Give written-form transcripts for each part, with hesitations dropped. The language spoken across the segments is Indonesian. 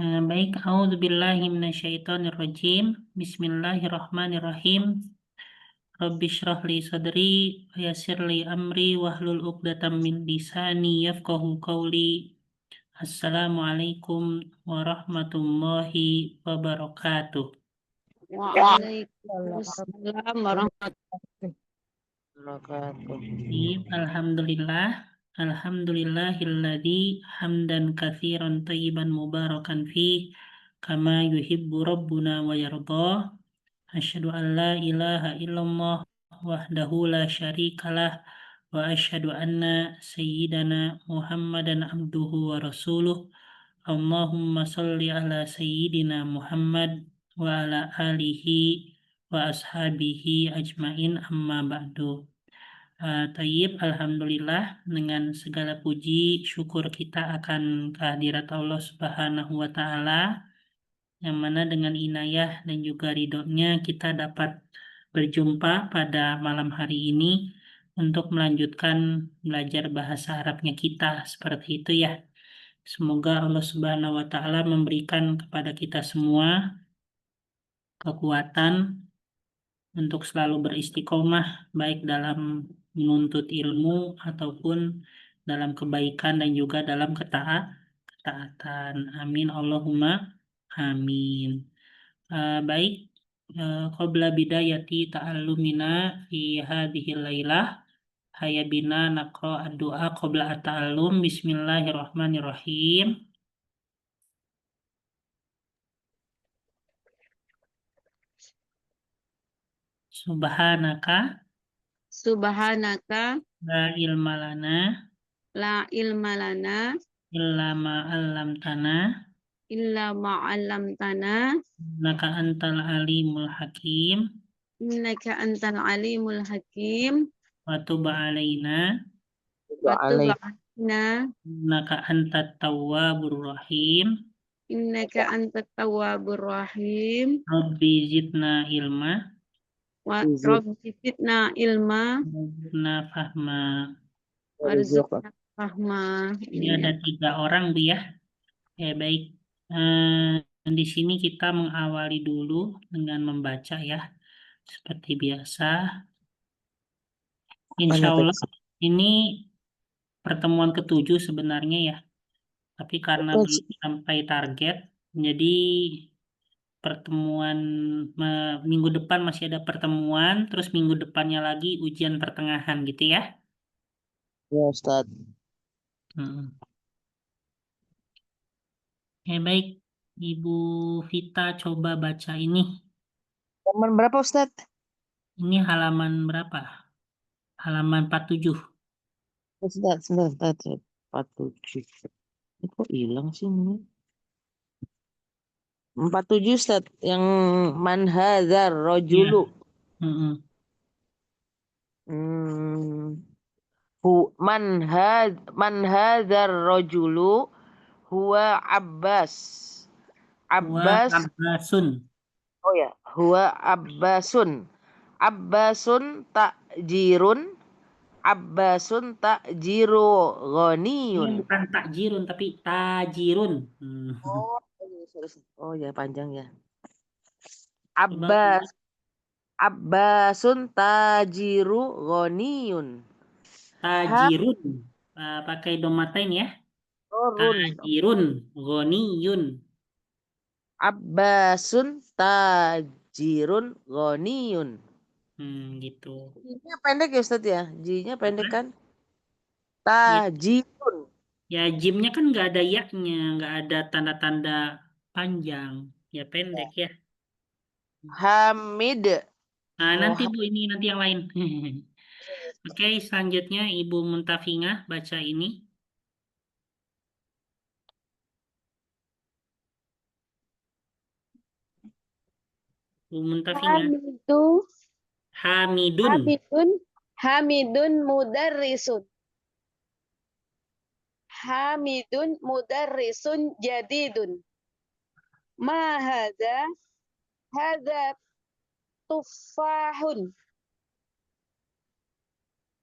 Baik, a'udzubillahi minasyaitonirrajim. Bismillahirrahmanirrahim. Rabbi shrah li sadri wa yassir li amri wahlul 'uqdatam min lisani yafqahu qawli. Assalamualaikum warahmatullahi wabarakatuh. Waalaikumsalam warahmatullahi wabarakatuh. Alhamdulillah. Alhamdulillahilladzi hamdan katsiran thayyiban mubarakan fih kama yuhibbu rabbuna wa yarda. Asyhadu an la ilaha illallah wahdahu la syarikalah wa asyhadu anna sayyidana Muhammadan abduhu wa rasuluh. Allahumma shalli ala sayyidina Muhammad wa ala alihi wa ashabihi ajmain amma ba'du. Tayyib, alhamdulillah, dengan segala puji syukur kita akan kehadirat Allah Subhanahu wa Ta'ala, yang mana dengan inayah dan juga ridhonya kita dapat berjumpa pada malam hari ini untuk melanjutkan belajar bahasa Arabnya kita, seperti itu ya. Semoga Allah Subhanahu wa Ta'ala memberikan kepada kita semua kekuatan untuk selalu beristiqomah baik dalam menuntut ilmu ataupun dalam kebaikan dan juga dalam ketaatan. Amin Allahumma amin. Baik, qabla bidayati ta'allumina fi hadhil lailah hayya bina naqra ad-du'a qabla at-ta'allum. Bismillahirrahmanirrahim. Subhanaka la ilma lana illa ma 'allamtana illa ma'allamtana innaka antal alimul hakim innaka antal alimul hakim wa tub 'alaina wa tub 'alaina innaka antat tawwabur rahim. innaka antat tawwabur rahim Rabbi zidna ilma wa rabbi zidna ilma warzuqna fahma. warzuqna fahma. Ini ada 3 orang, Bu ya. Baik. Di sini kita mengawali dulu dengan membaca ya. Seperti biasa. Insya Allah ini pertemuan ke-7 sebenarnya ya. Tapi karena belum sampai target, jadi pertemuan minggu depan masih ada pertemuan, terus minggu depannya lagi ujian pertengahan gitu ya. Ya, Ustaz. Baik, Ibu Vita coba baca ini. Halaman berapa, Ustaz? Ini halaman berapa? Halaman 47. Ustaz, Ustaz. 47. Ini kok hilang sih ini? 47, Ustaz. Yang man hadzar rajulu. Man hadzar rajulu huwa Abbas. Abbasun. Oh ya, huwa Abbasun. Abbasun takjirun. Abbasun takjiru ghaniyun. Ini bukan takjirun tapi tajirun. Oh ya, panjang ya. Abbasun tajiru ghaniyun. Tajirun. Pakai domatain ya. Tajirun ghaniyun. Abbasun tajirun ghaniyun. Gitu. J-nya pendek ya, Ustaz ya? J-nya pendek kan? Tajirun. Ya, jimnya kan nggak ada ya-nya, nggak ada tanda-tanda panjang. Ya pendek ya. Hamid. Nanti Bu, ini nanti yang lain. Oke, selanjutnya Ibu Muntafingah baca ini. Bu Muntafingah. Hamidun mudarrisun. Hamidun mudarrisun jadidun. Ma hadza? Hadza tufahun.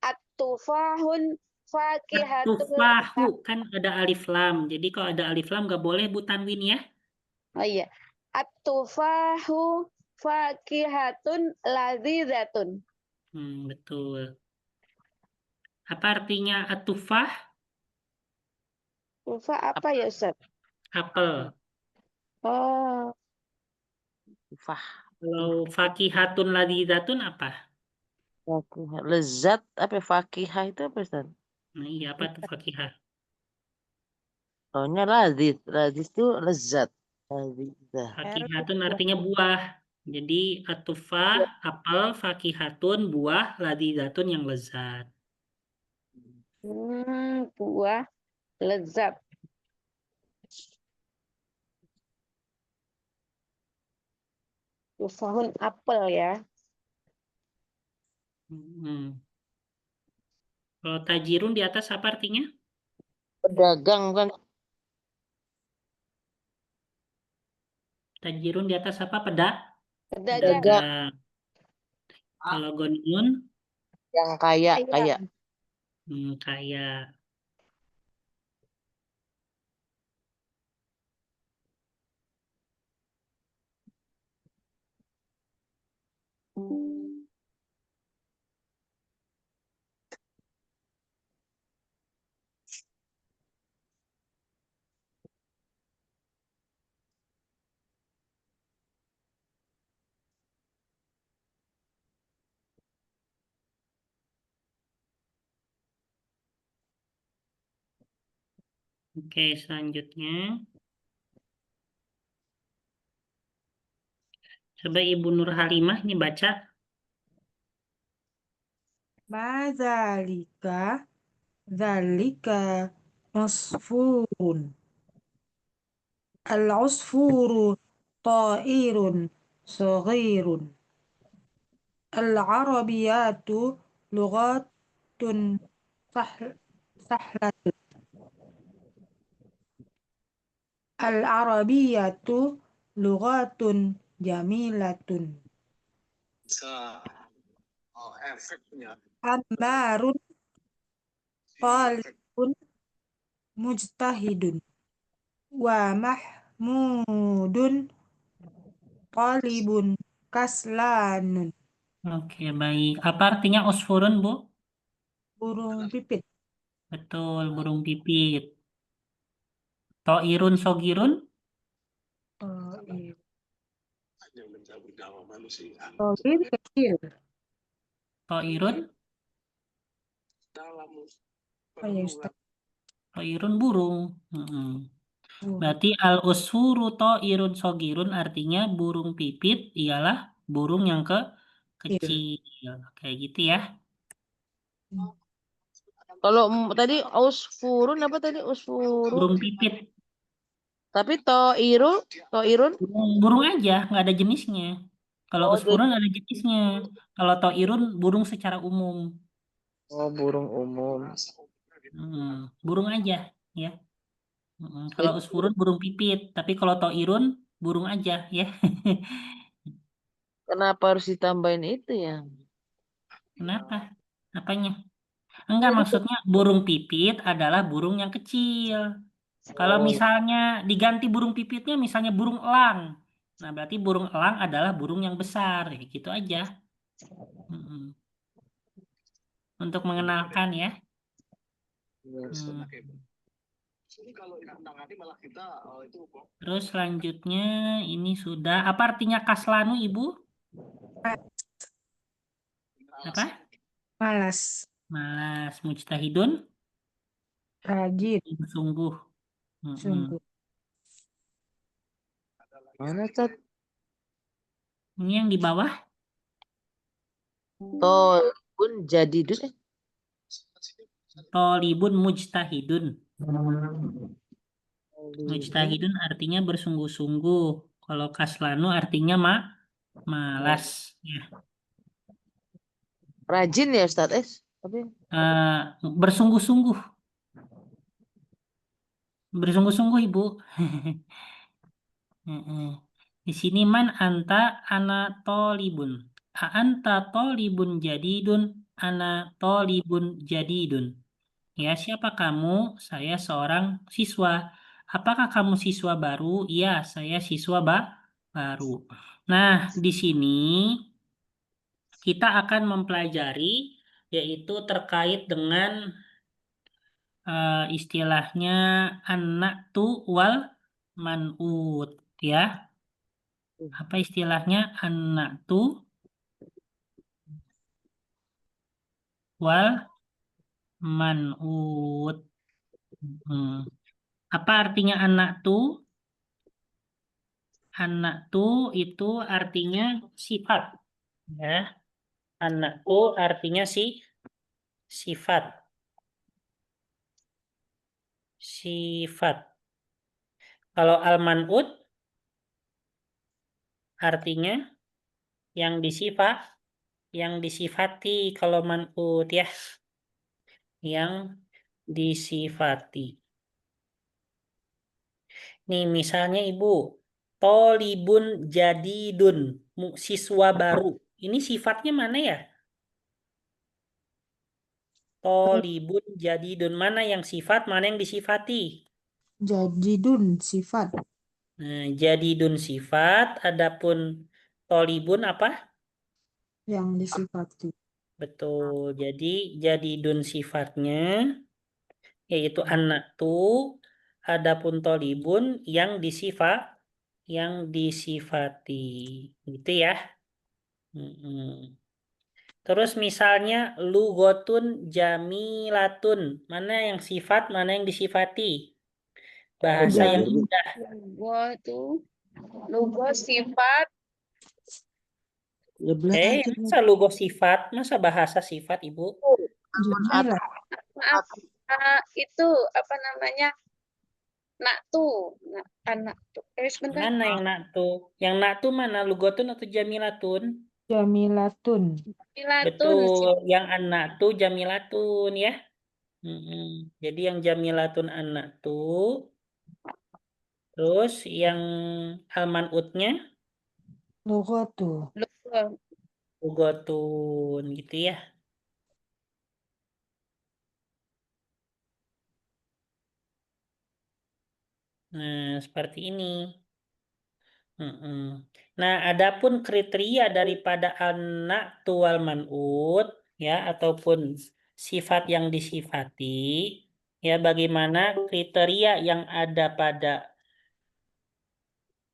At-tufahun fakihatun. Tufahu kan ada alif lam. Jadi kalau ada alif lam nggak boleh Bu tanwin ya. Oh iya. At-tufahu fakihatun ladzidatun. Betul. Apa artinya atufah? Tufa apa ya, Ustaz? Apel. Oh, Tufah. Kalau fakihatun ladidatun apa? Fakihah. Lezat apa ya? Fakihah itu apa Ustaz? Nah, iya apa tuh fakihah? Soalnya lazid. Lazid itu lezat. Lazidah. Fakihatun artinya buah. Jadi atufah, apel, fakihatun, buah, ladidatun yang lezat. buah lezat. Tufahun apel ya. Hmm. Kalau tajirun di atas apa artinya? Pedagang kan. Tajirun di atas apa? Pedagang. Pedagang Pedagang. Kalau goniun, yang kaya. Kaya. kaya. Oke, selanjutnya. Coba Ibu Nur Halimah nih baca. Madzalika dzalika usfurun. Al-usfuru ta'irun saghirun. Al-arabiyatu lughatun sahlatun. Al-arabiyatu lughatun jamilatun. Ammarun talibun mujtahidun. Wa mahmudun talibun kaslanun. Oke, baik. Apa artinya osfurun, Bu? Burung pipit. Betul, burung pipit. Toirun sogirun? Oh, iya. Togir kecil. Toirun? Oh, ya, Ustaz. Toirun burung. Burung. Berarti al-usfuru toirun sogirun artinya burung pipit ialah burung yang Kecil. kecil. Kayak gitu ya. Kalau tadi usfurun apa tadi? Usfurun. Burung pipit. Tapi toirun. Burung aja, nggak ada jenisnya. Kalau Oh, usfurun ada jenisnya. Kalau toirun burung secara umum. burung umum. Burung aja ya. Kalau Itu usfurun burung pipit, tapi kalau toirun burung aja ya. kenapa harus ditambahin itu ya? Kenapa? Apanya? Enggak, Tadi maksudnya burung pipit adalah burung yang kecil. Kalau misalnya diganti burung pipitnya misalnya burung elang. Nah, berarti burung elang adalah burung yang besar. Ya, gitu aja. Mm-mm. Untuk mengenalkan ya. Hmm. Terus selanjutnya ini sudah. Apa artinya kaslanu, Ibu? Apa? Malas. Malas. Mujtahidun? Rajin. Sungguh. Sungguh. mana Cat? Ini yang di bawah. Tolibun jadidun. Tolibun mujtahidun. Mujtahidun artinya bersungguh-sungguh. Kalau kaslanu artinya malas. Ya. Rajin ya Ustaz Tapi Bersungguh-sungguh. Bersungguh-sungguh, Ibu. Heeh. Di sini man anta ana tolibun. Anta tolibun jadidun. Ana tolibun jadidun. Ya, siapa kamu? Saya seorang siswa. apakah kamu siswa baru? Iya, saya siswa baru. Nah, di sini kita akan mempelajari yaitu terkait dengan istilahnya anak tu wal man'ut ya. Apa istilahnya anak tu wal man'ut. Apa artinya anak tu? Anak tu itu artinya sifat ya. Anak tu artinya sifat. Sifat. Kalau al-man'ut artinya yang disifati kalau man'ut ya. Yang disifati. Nih misalnya Ibu, tolibun jadidun, siswa baru. Ini sifatnya mana ya? Tolibun jadidun, mana yang sifat, mana yang disifati? Jadidun sifat. Nah, jadidun sifat, adapun tolibun apa? Yang disifati. Betul. Jadi jadidun sifatnya yaitu anak tu, adapun tolibun yang disifati. Gitu ya. Terus misalnya lugotun jamilatun. Mana yang sifat, mana yang disifati? Bahasa yang Jami. indah. Lugo tuh. Lugo sifat. Ya belajar. Masa lugo sifat? Masa bahasa sifat, Ibu? Jamilah. Maaf. Itu apa namanya? Nak tuh. Anak tuh. Sebentar. Mana yang naktu? Yang naktu mana? Lugotun atau jamilatun? Jamilatun. Milatun. Betul. Yang anak tuh jamilatun ya. Jadi yang jamilatun anak tuh. Terus yang almanutnya Lugatu. Lugo. lugotun gitu ya. Nah, seperti ini. Nah, adapun kriteria daripada anak tual man'ut ya ataupun sifat yang disifati ya bagaimana kriteria yang ada pada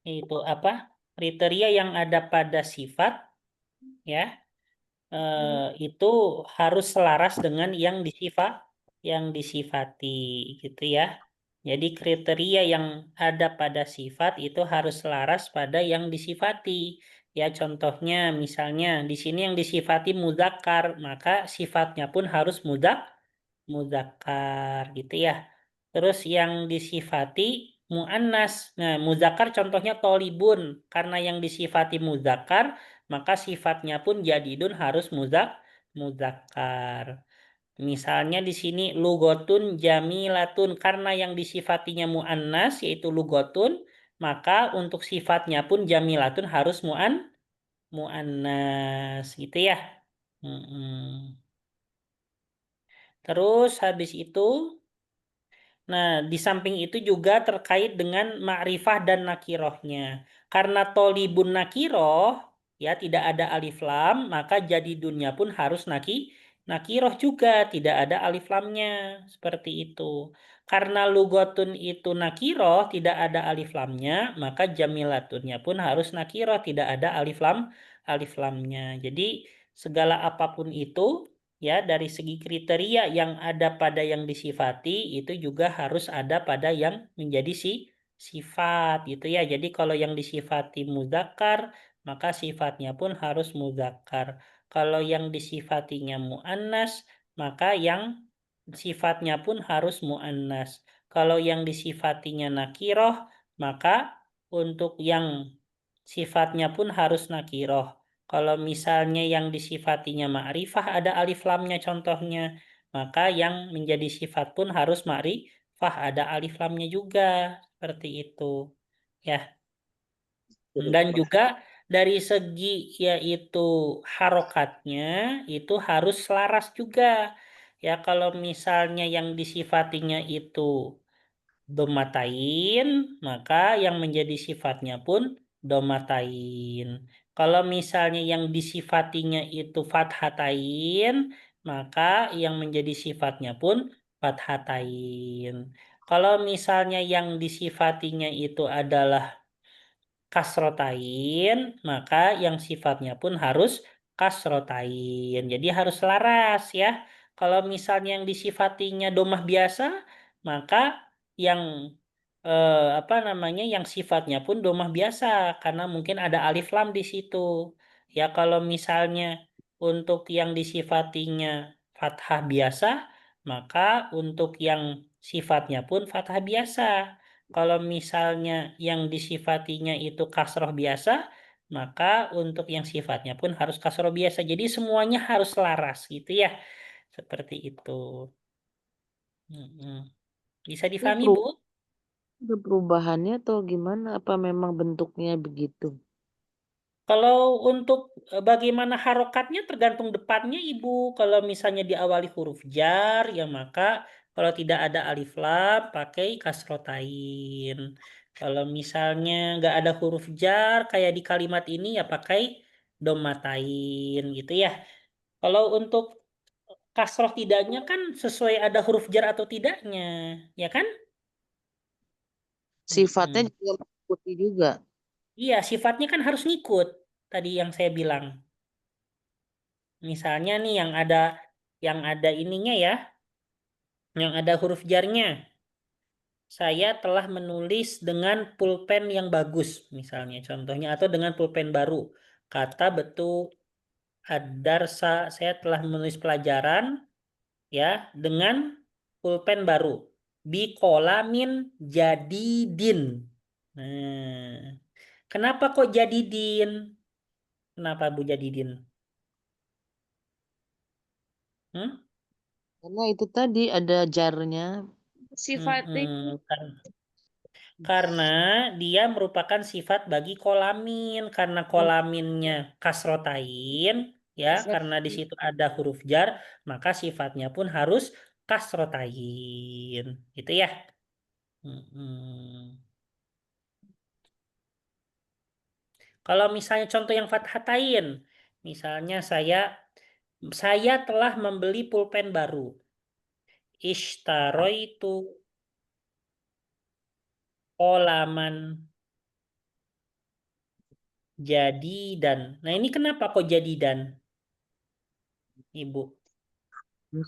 itu apa? Kriteria yang ada pada sifat ya itu harus selaras dengan yang disifati gitu ya. Jadi kriteria yang ada pada sifat itu harus selaras pada yang disifati. Ya contohnya misalnya di sini yang disifati muzakkar, maka sifatnya pun harus muzakkar gitu ya. Terus yang disifati muannas. Nah, muzakkar contohnya tolibun. Karena yang disifati muzakkar, maka sifatnya pun jadidun harus muzakkar. Misalnya di sini lugotun jamilatun karena yang disifatinya muannas yaitu lugotun, maka untuk sifatnya pun jamilatun harus muannas gitu ya. Terus habis itu nah, di samping itu juga terkait dengan ma'rifah dan nakirohnya. Karena tolibun nakiroh, ya tidak ada alif lam, maka jadi dunia pun harus nakiroh juga, tidak ada alif lamnya. Seperti itu. Karena lugotun itu nakiroh, tidak ada alif lamnya, maka jamilatunnya pun harus nakiroh, tidak ada alif lamnya. Jadi segala apapun itu, ya dari segi kriteria yang ada pada yang disifati itu juga harus ada pada yang menjadi sifat gitu ya. Jadi kalau yang disifati muzakkar maka sifatnya pun harus muzakkar. Kalau yang disifatinya muannas maka yang sifatnya pun harus muannas. Kalau yang disifatinya nakiroh maka untuk yang sifatnya pun harus nakiroh. Kalau misalnya yang disifatinya ma'rifah ada alif lamnya contohnya, maka yang menjadi sifat pun harus ma'rifah ada alif lamnya juga. Seperti itu. Ya. Dan juga dari segi yaitu harokatnya itu harus selaras juga. Ya kalau misalnya yang disifatinya itu domatain, maka yang menjadi sifatnya pun domatain. Kalau misalnya yang disifatinya itu fathatain, maka yang menjadi sifatnya pun fathatain. Kalau misalnya yang disifatinya itu adalah kasrotain, maka yang sifatnya pun harus kasrotain. Jadi harus laras ya. Kalau misalnya yang disifatinya domah biasa, maka yang apa namanya yang sifatnya pun domah biasa karena mungkin ada alif lam di situ. Ya kalau misalnya untuk yang disifatinya fathah biasa, maka untuk yang sifatnya pun fathah biasa. Kalau misalnya yang disifatinya itu kasroh biasa, maka untuk yang sifatnya pun harus kasroh biasa. Jadi semuanya harus laras gitu ya. Seperti itu. Bisa Ini difahami, Bu? ada perubahannya atau gimana? Apa memang bentuknya begitu? Kalau untuk bagaimana harokatnya tergantung depannya Ibu. Kalau misalnya diawali huruf jar, ya maka kalau tidak ada alif lam pakai kasrotain. Kalau misalnya nggak ada huruf jar kayak di kalimat ini ya pakai domatain gitu ya. Kalau untuk kasroh tidaknya kan sesuai ada huruf jar atau tidaknya, ya kan? Sifatnya Mm-mm. juga mengikuti juga. Iya, sifatnya kan harus ngikut. Tadi yang saya bilang. Misalnya nih yang ada ininya ya, yang ada huruf jarnya. Saya telah menulis dengan pulpen yang bagus, misalnya contohnya, atau dengan pulpen baru. Kata betul ad-darsa, saya telah menulis pelajaran ya dengan pulpen baru. Bikolamin jadidin. Nah, kenapa kok jadidin? Kenapa Bu jadidin? Hmm? Karena itu tadi ada jarnya. Sifatnya Karena dia merupakan sifat bagi kolamin. Karena kolaminnya kasrotain, ya, karena di situ ada huruf jar, maka sifatnya pun harus kasrotain. Gitu ya. Mm-mm. Kalau misalnya contoh yang fathatain, misalnya saya telah membeli pulpen baru. Ishtaroitu kolaman jadi dan. Nah ini kenapa kok jadi dan, Ibu?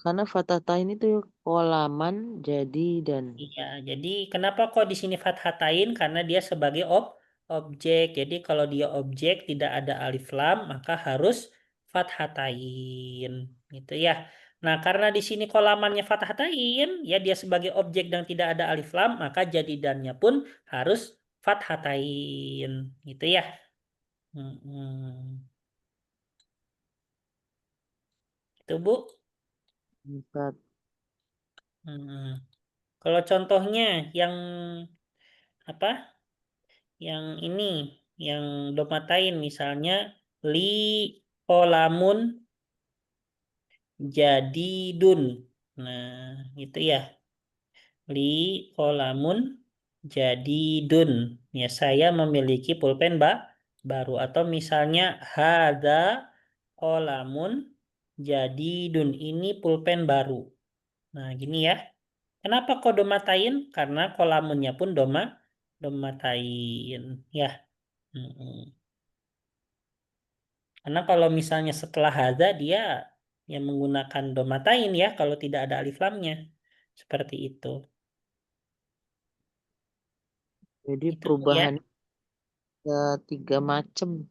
Karena fatatain itu kolaman jadi dan. Iya, jadi kenapa kok di sini fathatain? Karena dia sebagai objek. Jadi kalau dia objek tidak ada alif lam, maka harus fathatain, gitu ya. Nah, karena di sini kolamannya fathatain, ya dia sebagai objek dan tidak ada alif lam, maka jadidannya pun harus fathatain, gitu ya. Mm-mm. Itu Bu. Empat. Mm-mm. Kalau contohnya yang apa? Yang ini, yang domatain misalnya li kolamun jadidun. Nah, itu ya. Li kolamun jadidun. Ya, saya memiliki pulpen baru atau misalnya hada kolamun jadidun. Ini pulpen baru. Nah, gini ya. Kenapa kok domatain? Karena kolamunnya pun domatain. Ya. Mm-mm. Karena kalau misalnya setelah hadza dia yang menggunakan domatain ya kalau tidak ada alif lamnya. Seperti itu. Jadi Itu ya. perubahan tiga macam.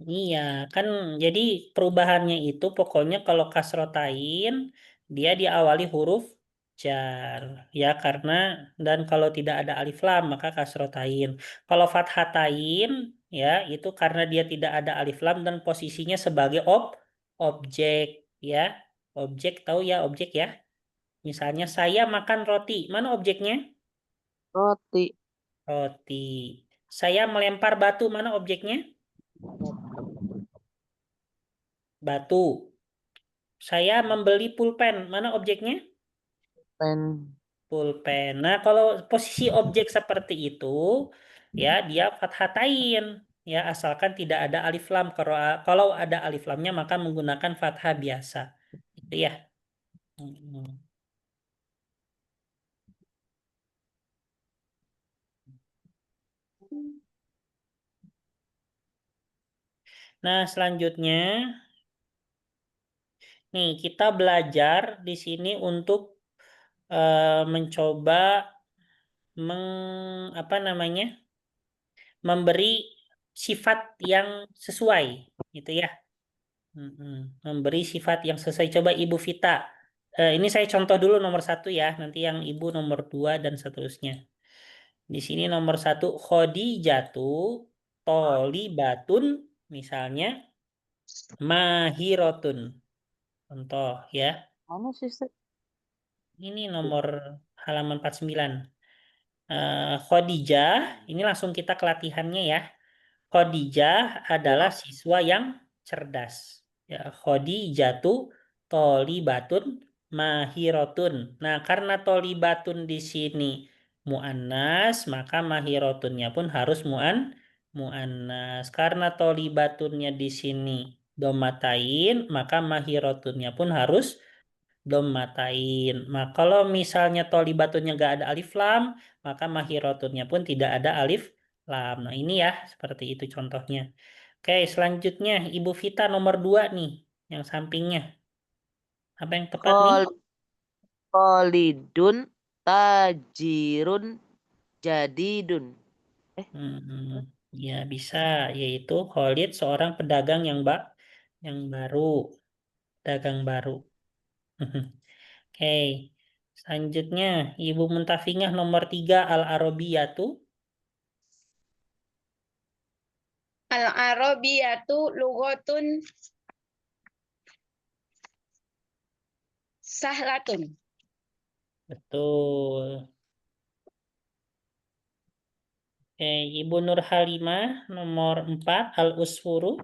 Iya, kan jadi perubahannya itu pokoknya kalau kasrotain dia diawali huruf jar ya karena dan kalau tidak ada alif lam maka kasrotain. Kalau fathatain ya itu karena dia tidak ada alif lam dan posisinya sebagai objek ya. Objek tahu ya objek ya. Misalnya saya makan roti. Mana objeknya? Roti. Roti. Saya melempar batu. Mana objeknya? Batu. Saya membeli pulpen. Mana objeknya? Pen. Pulpen. Nah, kalau posisi objek seperti itu, ya dia fathatain, ya asalkan tidak ada alif lam. Kalau ada alif lamnya maka menggunakan fathah biasa, itu ya. Nah, selanjutnya, nih kita belajar di sini untuk mencoba memberi sifat yang sesuai, gitu ya. Memberi sifat yang sesuai. Coba Ibu Vita. Ini saya contoh dulu nomor 1 ya. Nanti yang Ibu nomor 2 dan seterusnya. Di sini nomor 1 Khadijatu Tholibatun misalnya Mahirotun. Contoh ya. Mana sih, Ustaz? Ini nomor halaman 49. Khadijah, ini langsung kita ke latihannya ya. Khadijah adalah siswa yang cerdas. Ya, Khadijatu Tholibatun Mahirotun. Nah, karena Tholibatun di sini muannas, maka Mahirotunnya pun harus muannas. Karena Tholibatunnya di sini domatain, maka Mahirotunnya pun harus domatain. Nah, kalau misalnya Tholibatunnya nggak ada alif lam, maka Mahirotunnya pun tidak ada alif lam. Nah, ini ya, seperti itu contohnya. Oke, selanjutnya Ibu Vita nomor 2 nih, yang sampingnya. Apa yang tepat nih? Khalidun tajirun jadidun. Ya bisa, yaitu Khalid seorang pedagang yang baru, pedagang baru. Oke, selanjutnya Ibu Muntafingah nomor 3 Al-Arabiyatu. Al-Arabiyatu lughatun sahlatun. Betul. Oke, Ibu Nur Halimah nomor 4 Al-Usfuru.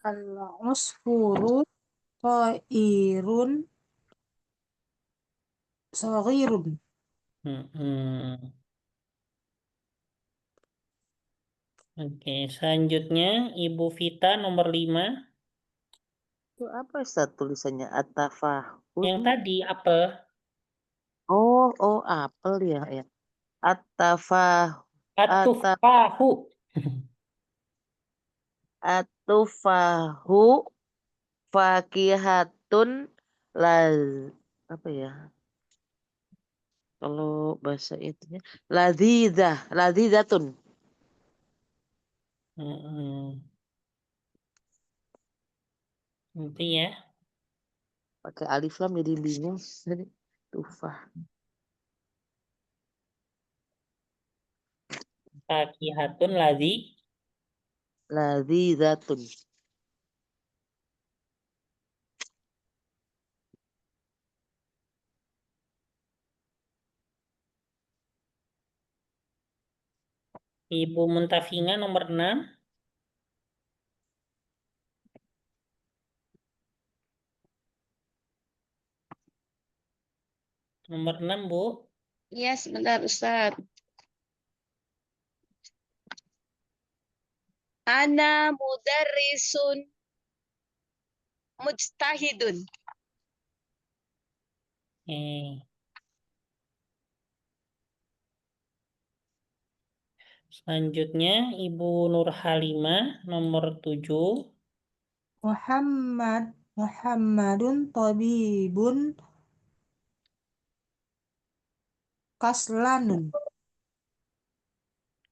Al-usfuru ta'irun saghirun. Oke, selanjutnya Ibu Vita nomor 5. Itu apa Ustaz tulisannya? At-tafahum. Yang tadi apel. Oh, apel ya. At-tafah Atufahu. Atufahu fakihatun laz apa ya? Kalau bahasa itunya ladzidatun. Nanti ya. Pakai alif lam jadi bingung. Tufah. Fakihatun Ladzidatun. Ibu Muntafinga nomor 6. Nomor 6, Bu. Iya, sebentar Ustaz. Ana mudarrisun mujtahidun. Selanjutnya Ibu Nur Halimah nomor 7. Muhammadun tabibun kaslanun.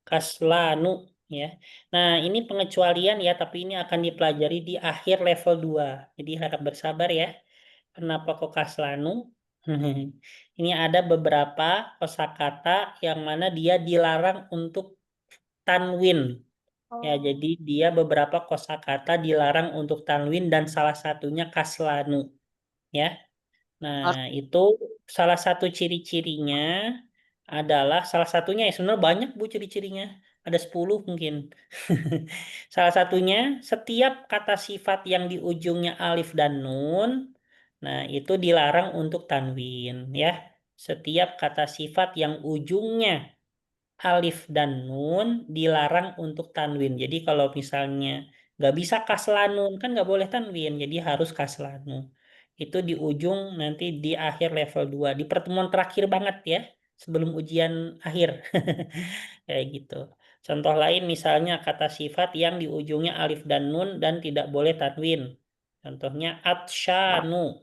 Kaslanu ya. Nah, ini pengecualian ya, tapi ini akan dipelajari di akhir level 2. Jadi harap bersabar ya. Kenapa kok Kaslanu? Ini ada beberapa kosakata yang mana dia dilarang untuk tanwin. Ya, jadi dia beberapa kosakata dilarang untuk tanwin dan salah satunya Kaslanu ya. Nah, itu salah satu ciri-cirinya adalah salah satunya ya sebenarnya banyak Bu ciri-cirinya. Ada 10 mungkin. Salah satunya setiap kata sifat yang di ujungnya alif dan nun, nah itu dilarang untuk tanwin ya. setiap kata sifat yang ujungnya alif dan nun dilarang untuk tanwin. Jadi kalau misalnya nggak bisa kaslanun, kan nggak boleh tanwin, jadi harus kaslanun. Itu di ujung nanti di akhir level 2, di pertemuan terakhir banget ya, sebelum ujian akhir. Kayak gitu. Contoh lain misalnya kata sifat yang di ujungnya alif dan nun dan tidak boleh tanwin. Contohnya atsyanu.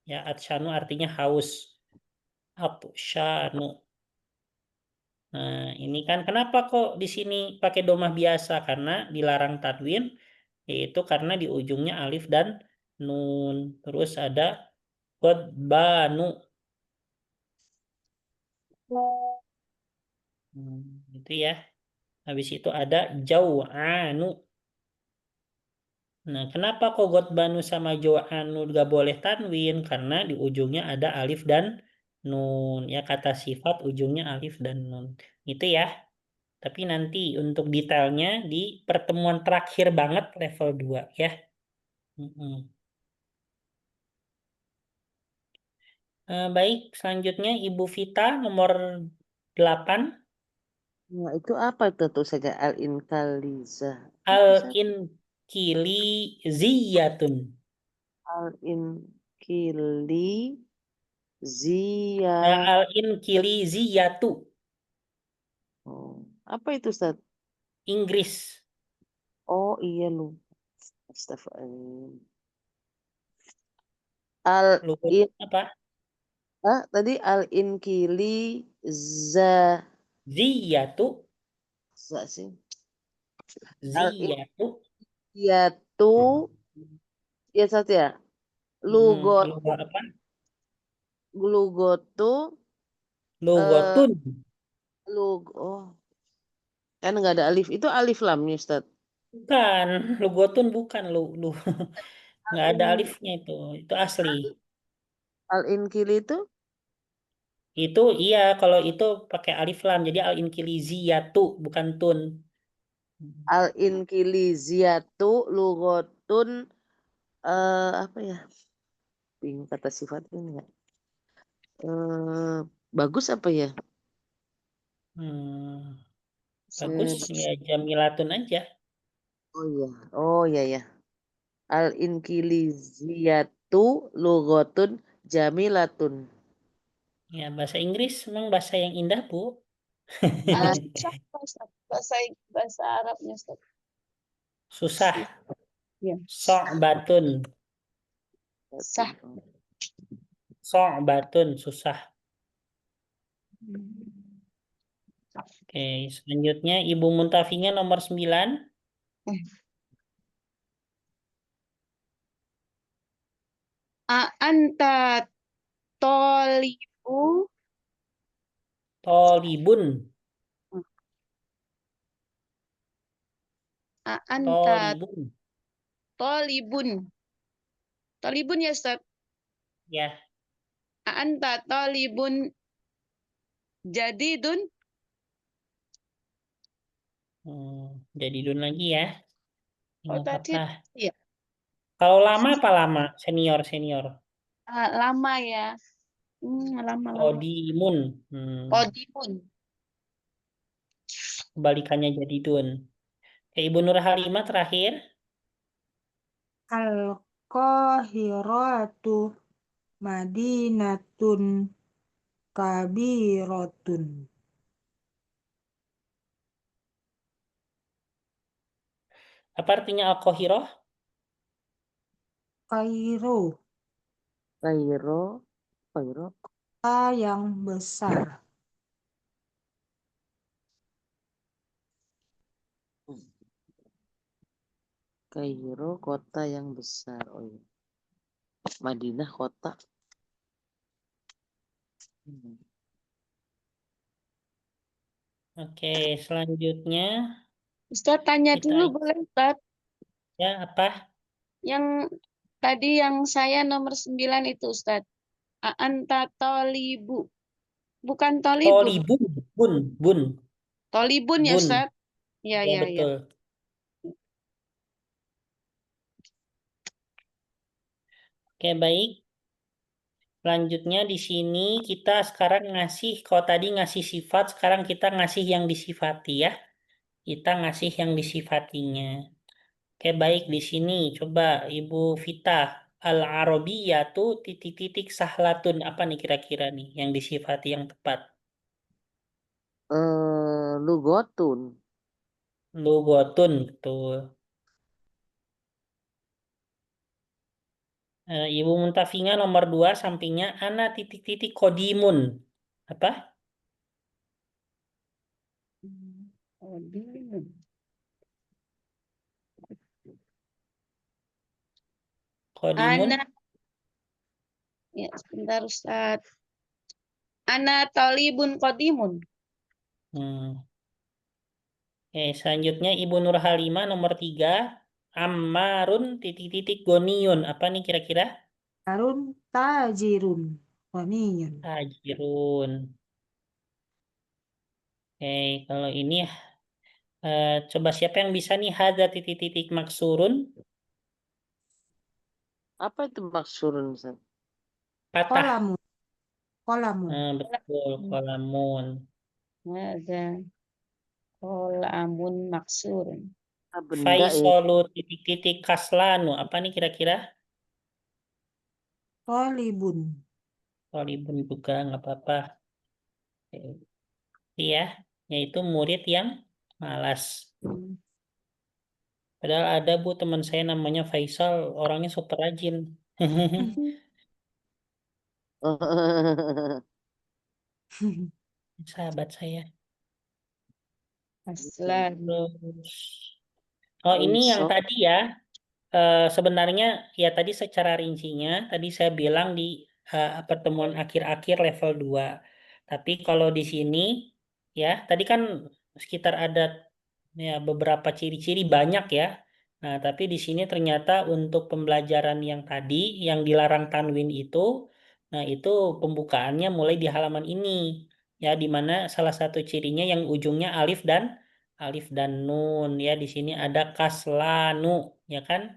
Ya, atsyanu artinya haus. Atsyanu. Nah, ini kan kenapa kok di sini pakai domah biasa? Karena dilarang tanwin, yaitu karena di ujungnya alif dan nun. Terus ada godbanu. Itu ya. Habis itu ada jau'anu. Nah, kenapa kok godbanu sama jau'anu gak boleh tanwin? Karena di ujungnya ada alif dan nun. Ya, kata sifat ujungnya alif dan nun. Itu ya. Tapi nanti untuk detailnya di pertemuan terakhir banget level 2 ya. Baik, selanjutnya Ibu Vita nomor 8. Nah, itu apa itu tuh saja al-inkaliza? Al-inkiliziyatun. Al-inkiliziyah. Al-inkiliziyatu. Oh, apa itu Ustaz? Inggris. Oh iya lu. Astagfirullah. Lupa apa? Tadi al-inkiliza Ziyatu. sih. Ziyatu. Al-inkiliyatu ya Ustaz ya. Lugot Lupa apa? lugotu Lugotun. oh kan nggak ada alif. Itu alif lamnya Ustaz. Bukan. Lugotun bukan. Nggak ada Al-in alifnya itu. Itu asli. al-inkili itu Itu iya, kalau itu pakai alif lam. Jadi al-inkiliziyatu, bukan tun. al-inkiliziyatu lugotun apa ya? Bingung kata sifat ini ya. Bagus apa ya? Bagus, ya jamilatun aja. Oh iya. Oh iya ya. Al-inkiliziyatu lugotun jamilatun. Ya, bahasa Inggris memang bahasa yang indah, Bu. Susah, Ustaz. Bahasa Arabnya, Ustaz. Susah. Ya. So'batun. Sah. So'batun, susah. Oke, selanjutnya Ibu Muntafinya nomor 9. Anta tolibu. Tolibun. Anta Tolibun. tolibun. Tolibun ya, Ustaz. Ya, Anta tolibun jadidun. jadi dun lagi ya. Oh, Nggak tadi apa-apa. ya. Kalau lama apa lama? Senior. Lama ya. Lama. Todimun. Tolibun. Kebalikannya jadi dun. Ibu Nur Halimah terakhir. Al-Qahiratu madinatun kabirotun. Apa artinya Al-Qahirah? Kairo, Kairo. kota yang besar. Kairo kota yang besar. Oh iya. Madinah kota. Oke, selanjutnya Ustaz tanya kita dulu boleh, Ustaz? ya apa? Yang tadi yang saya nomor 9 itu, Ustaz. Anta tolibu. Bukan tolibun. Tolibun, bun. Tolibun ya, Bun. Ustaz? Ya, Ya, ya, ya. betul. Oke, baik. Selanjutnya di sini kita sekarang ngasih, kalau tadi ngasih sifat, sekarang kita ngasih yang disifati ya. Kita ngasih yang disifatinya. Oke, baik di sini. Coba Ibu Vita, al-arabiyatu titik-titik sahlatun. Apa nih kira-kira nih yang disifati yang tepat? Lugotun. Lugotun, betul. Ibu Muntafinya nomor 2 sampingnya ana titik-titik kodimun. Apa? Kodimun. Kodimun. Ana, ya sebentar Ustaz. Ana tolibun kodimun. Hmm. Selanjutnya Ibu Nur Halimah nomor 3 Ammarun titik-titik goniun. Apa nih kira-kira? Harun tajirun. Waniyun. Ajirun. Kalau ini coba siapa yang bisa nih hadza titik-titik maksurun? Apa itu maksurun, Ustaz? Patah. Kolamun. Kolamun. Betul, kolamun. Ada kolamun maksurun. Benda ya. Faisolu titik-titik kaslanu. Apa nih kira-kira? Kolibun. Kolibun juga nggak apa-apa. Iya, yaitu murid yang malas. Padahal ada Bu teman saya namanya Faisal, orangnya super rajin. Sahabat saya. Aslan. Terus, oh ini yang Faisal. tadi ya, sebenarnya ya tadi secara rincinya, tadi saya bilang di pertemuan akhir-akhir level 2. Tapi kalau di sini, ya tadi kan sekitar ada ya beberapa ciri-ciri banyak ya. Nah, tapi di sini ternyata untuk pembelajaran yang tadi, yang dilarang tanwin itu, nah itu pembukaannya mulai di halaman ini. Ya, di mana salah satu cirinya yang ujungnya alif dan nun ya. Di sini ada kaslanu, ya kan?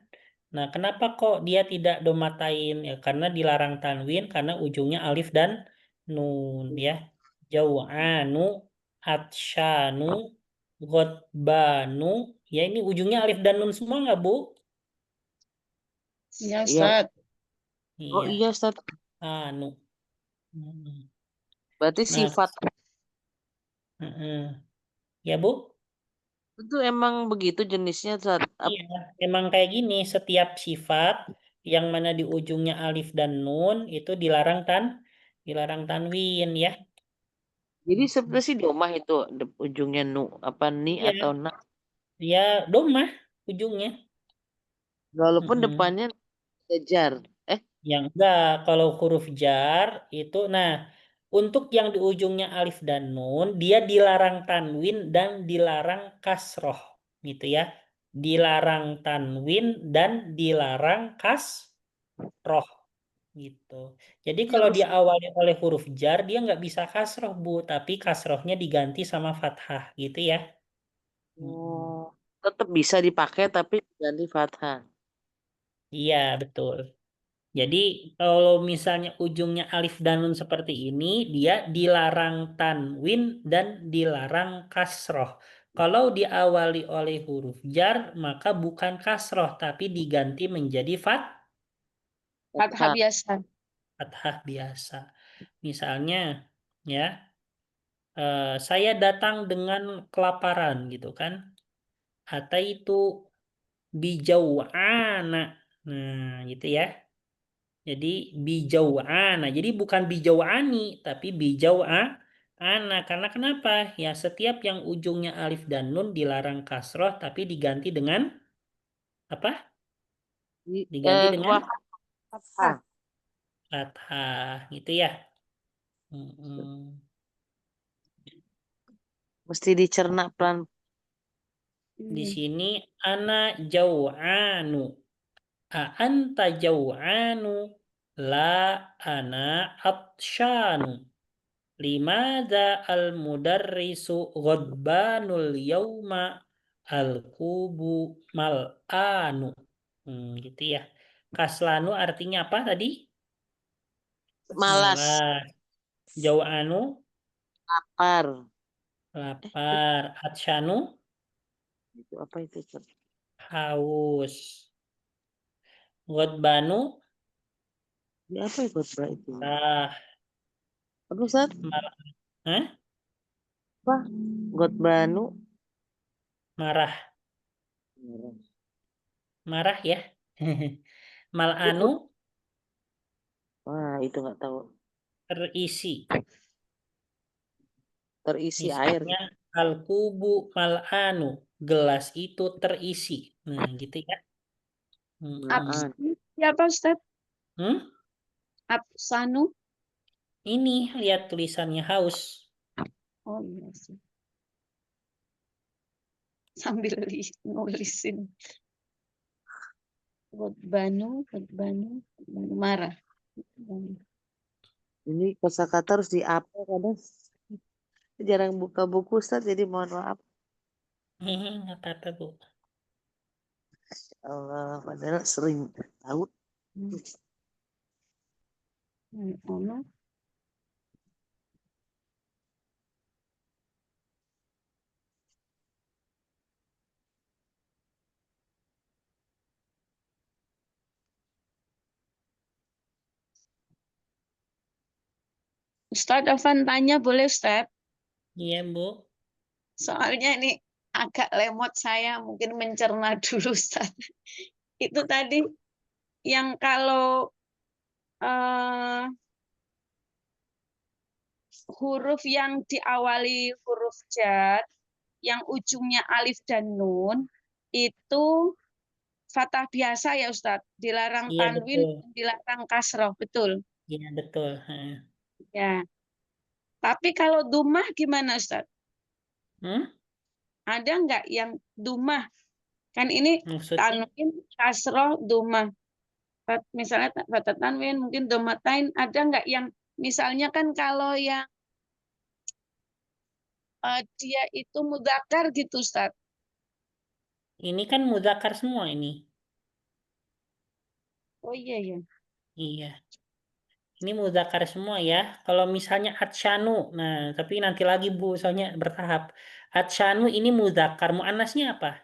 Nah, kenapa kok dia tidak domatain? Ya, karena dilarang tanwin karena ujungnya alif dan nun ya. Jau'anu, atsyanu, Ghotbanu, ya ini ujungnya alif dan nun semua nggak Bu? Ya Iya. Ustaz. Oh Iya, iya, Ustaz. anu. Hmm. Berarti Nah, sifat ya Bu? itu emang begitu jenisnya, Ustaz. Iya, emang kayak gini. Setiap sifat yang mana di ujungnya alif dan nun itu dilarang tanwin ya. Jadi sebenarnya sih domah itu ujungnya nu apa ni atau Iya, na. ya domah ujungnya. Walaupun Mm-mm. depannya kejar. Yang enggak, kalau huruf jar itu, nah untuk yang di ujungnya alif dan nun, dia dilarang tanwin dan dilarang kasroh, gitu ya. Dilarang tanwin dan dilarang kasroh, gitu. Jadi kalau Harus diawali oleh huruf jar, dia nggak bisa kasroh, Bu, tapi kasrohnya diganti sama fathah, gitu ya. Mm-mm. tetap bisa dipakai tapi ganti fathah. Iya, betul. Jadi kalau misalnya ujungnya alif dan nun seperti ini, dia dilarang tanwin dan dilarang kasroh. Kalau diawali oleh huruf jar, maka bukan kasroh, tapi diganti menjadi Fathah Fathah. biasa. fathah biasa. Misalnya, ya, saya datang dengan kelaparan gitu kan. Atau itu bijau'ana. Nah, gitu ya. Jadi bijau'ana. Jadi bukan bijau'ani, tapi bijau'ana. Karena kenapa? Ya setiap yang ujungnya alif dan nun dilarang kasroh, tapi diganti dengan apa? Diganti dengan Fathah. fathah, gitu ya. Mm-mm. Mesti dicerna pelan. Di Hmm. sini ana jau'anu. A anta jau'anu. La ana atsyanu. Limadza al-mudarrisu ghadbanul yauma al-kubu mal'anu. Gitu ya. Kaslanu artinya apa tadi? Malas. Malas. Jau'anu, Lapar. lapar. Atsyanu, Itu apa itu? Ustaz? haus. Ghadbanu, Ini apa itu Ustaz, itu? marah. Apa Ustaz? Hah? Apa? Gotbanu. Marah. Marah ya. Mal'anu, Wah, itu nggak tahu. terisi. Terisi air. Misalnya, al-kubu mal'anu. Gelas itu terisi. Nah, gitu ya. Belaan. Siapa Ustaz? Hmm? Absanu? Ini lihat tulisannya haus. Oh iya sih. Sambil nulisin. Ghadbanu, marah. Ini kosakata harus diapa kadang. Jarang buka buku Ustaz, jadi mohon maaf. Nggak apa-apa, Bu. Allah, padahal sering tahu. Ono. Ustaz Afan tanya boleh Ustaz? Iya, Bu. Soalnya ini agak lemot saya mungkin mencerna dulu Ustaz. Itu tadi yang kalau huruf yang diawali huruf jar, yang ujungnya alif dan nun, itu fathah biasa ya Ustadz. Dilarang Iya, tanwin, betul. dilarang kasroh, betul. Iya, betul. Ya. Tapi kalau dumah gimana Ustadz? Hmm? Ada nggak yang dumah? Kan ini Maksudnya? tanwin, kasroh, dumah. Misalnya fathah tanwin, mungkin domatain, ada nggak yang misalnya kan kalau yang dia itu mudzakkar gitu Ustadz. Ini kan mudzakkar semua ini. Oh iya ya. Iya. Ini mudzakkar semua ya. Kalau misalnya atsyanu, nah tapi nanti lagi Bu, soalnya bertahap. Atsyanu ini mudzakkar, muannasnya apa?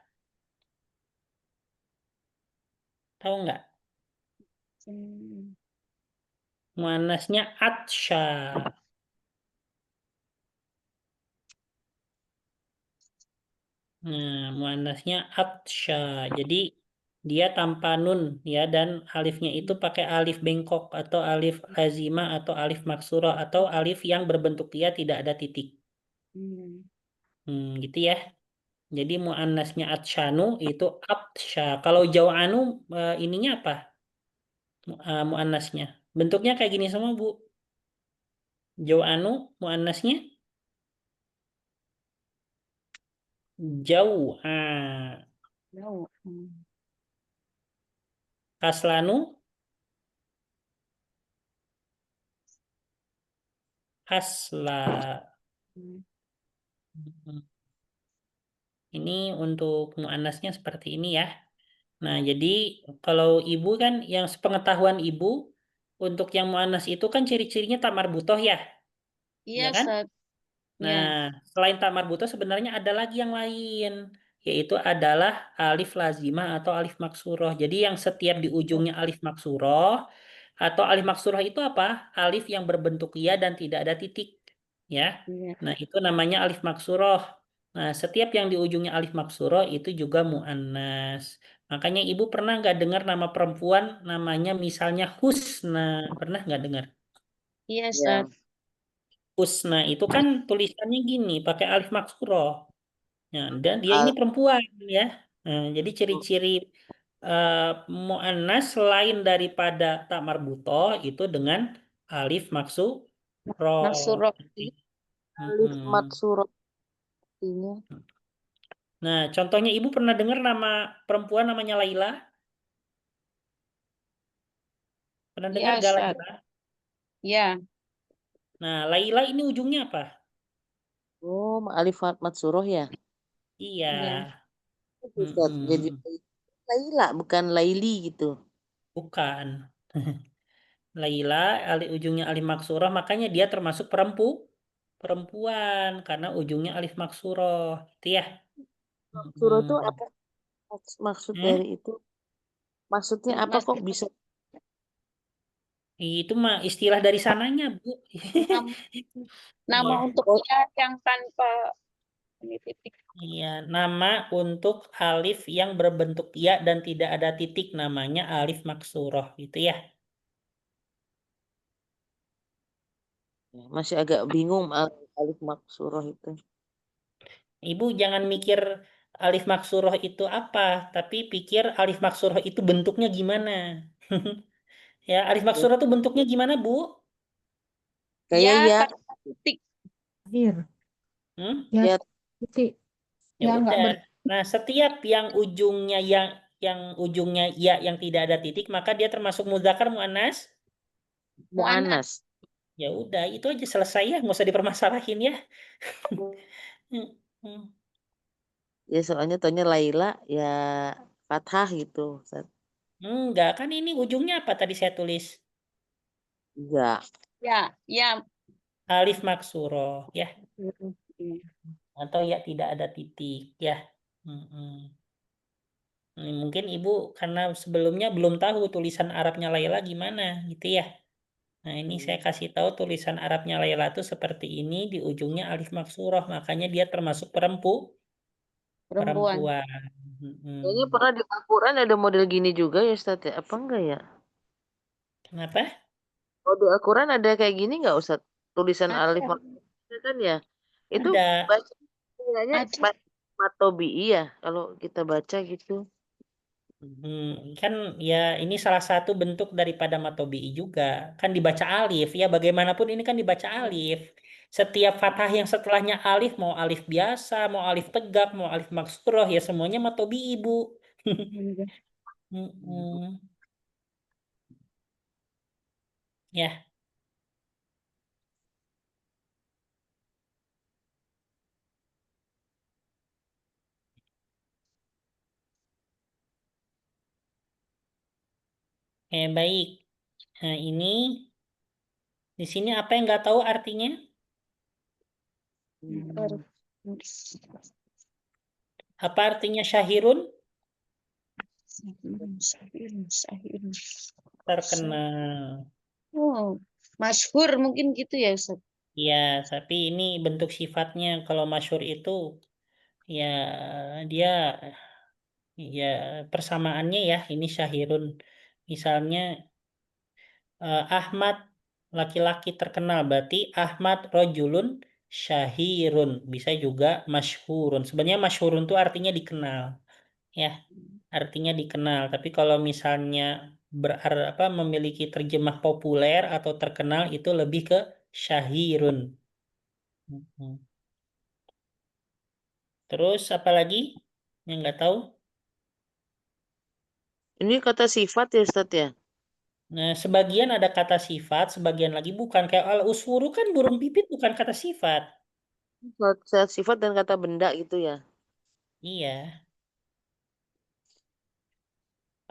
Tahu nggak? Muannasnya atsya. Nah, muannasnya atsya. Jadi dia tanpa nun ya, dan alifnya itu pakai alif bengkok atau alif lazimah atau alif maksurah atau alif yang berbentuk dia tidak ada titik. Gitu ya. Jadi muannasnya atsyanu itu atsya. Kalau jau'anu ininya apa? Muannasnya. Bentuknya kayak gini semua, Bu. Jau'anu muannasnya jau'a. Kaslanu kasla. Ini untuk muannasnya seperti ini ya. Nah, jadi kalau ibu kan yang sepengetahuan ibu untuk yang muannas itu kan ciri-cirinya tak marbutoh ya. Iya Ya kan? Ustaz. Nah, Ya. selain tak marbutoh sebenarnya ada lagi yang lain, yaitu adalah alif lazimah atau alif maksuroh. Jadi yang setiap di ujungnya alif maksuroh atau alif maksuroh itu apa? Alif yang berbentuk ya dan tidak ada titik. Ya. Iya. Nah, itu namanya alif maksuroh. Nah, setiap yang di ujungnya alif maksuroh itu juga mu'annas. Makanya ibu pernah nggak dengar nama perempuan namanya misalnya Husna? Pernah nggak dengar? Iya Ya. Ustaz. Husna itu kan tulisannya gini, pakai alif maksuroh. Nah, dan dia ini Al- perempuan ya. Nah, jadi ciri-ciri uh, mu'annas selain daripada tak marbutoh itu dengan alif maksuroh. Maksurah. Alif Mm-mm. matsuro artinya. Nah, contohnya ibu pernah dengar nama perempuan namanya Laila? Pernah dengar Iya gak Ustaz. Laila? Ya. Nah, Laila ini ujungnya apa? Oh, alif matsuro ya. Iya. Iya. Ustaz, jadi Mm-mm. Laila bukan Laili gitu. Bukan. Laila, ujungnya alif maksurah, makanya dia termasuk perempuan karena ujungnya alif maksurah, itu ya. Surah itu Hmm. apa maksud Hmm? dari itu? Maksudnya apa Mas, kok bisa? Itu mah istilah dari sananya, Bu. nama, nama Iya, untuk Oh, ya yang tanpa ini titik. iya, nama untuk alif yang berbentuk ya dan tidak ada titik namanya alif maksurah, gitu ya. masih agak bingung alif maksurah itu. Ibu jangan mikir alif maksurah itu apa, tapi pikir alif maksurah itu bentuknya gimana. Ya, alif maksurah itu bentuknya gimana, Bu? Kayak Ya ya, tanpa titik. Akhir. Hmm? Ya, ya titik. Ya Ya, nggak udah. ber... Nah, setiap yang ujungnya ya yang tidak ada titik, maka dia termasuk muzakkar muannas. Mu'annas. muannas. Ya udah, itu aja selesai ya, nggak usah dipermasalahin ya. Hmm, hmm. Ya soalnya taunya Laila ya fathah gitu. Ustaz. Enggak, kan ini ujungnya apa tadi saya tulis? Enggak. Ya, ya. Alif maksuroh ya, Iya. atau ya tidak ada titik ya. Mm-mm. Mungkin ibu karena sebelumnya belum tahu tulisan Arabnya Laila gimana gitu ya. Nah ini saya kasih tahu tulisan Arabnya Laila itu seperti ini, di ujungnya alif maksuroh, makanya dia termasuk Perempuan. perempuan. Kayaknya Mm-mm. pernah di Al-Quran ada model gini juga ya Ustaz ya? Apa enggak ya? Kenapa? Oh di Al-Quran ada kayak gini nggak Ustaz? Tulisan alif Ada, maksurah kan ya? Itu Ada. bacanya ada. matobi'i ya kalau kita baca gitu. Kan ya ini salah satu bentuk daripada matobi'i juga. Kan dibaca alif ya, bagaimanapun ini kan dibaca alif. Setiap fathah yang setelahnya alif, mau alif biasa, mau alif tegak, mau alif maksuroh, ya semuanya matobi'i, Bu. Mm-mm. Ya, baik. Nah, ini di sini apa yang nggak tahu artinya? Hmm. Apa artinya syahirun? Sahirun. Terkenal. Oh, masyhur mungkin gitu ya, Ustaz. Ya, tapi ini bentuk sifatnya. Kalau masyhur itu ya dia ya persamaannya ya ini syahirun. Misalnya Ahmad laki-laki terkenal berarti Ahmad rojulun syahirun. Bisa juga masyhurun. Sebenarnya masyhurun itu artinya dikenal ya, artinya dikenal. Tapi kalau misalnya memiliki terjemah populer atau terkenal itu lebih ke syahirun. Mm-mm. Terus apa lagi yang nggak tahu? Ini kata sifat ya Ustaz ya? Nah, sebagian ada kata sifat, sebagian lagi bukan. Kayak al-usfuru kan burung pipit bukan kata sifat. Kata sifat dan kata benda gitu ya? Iya.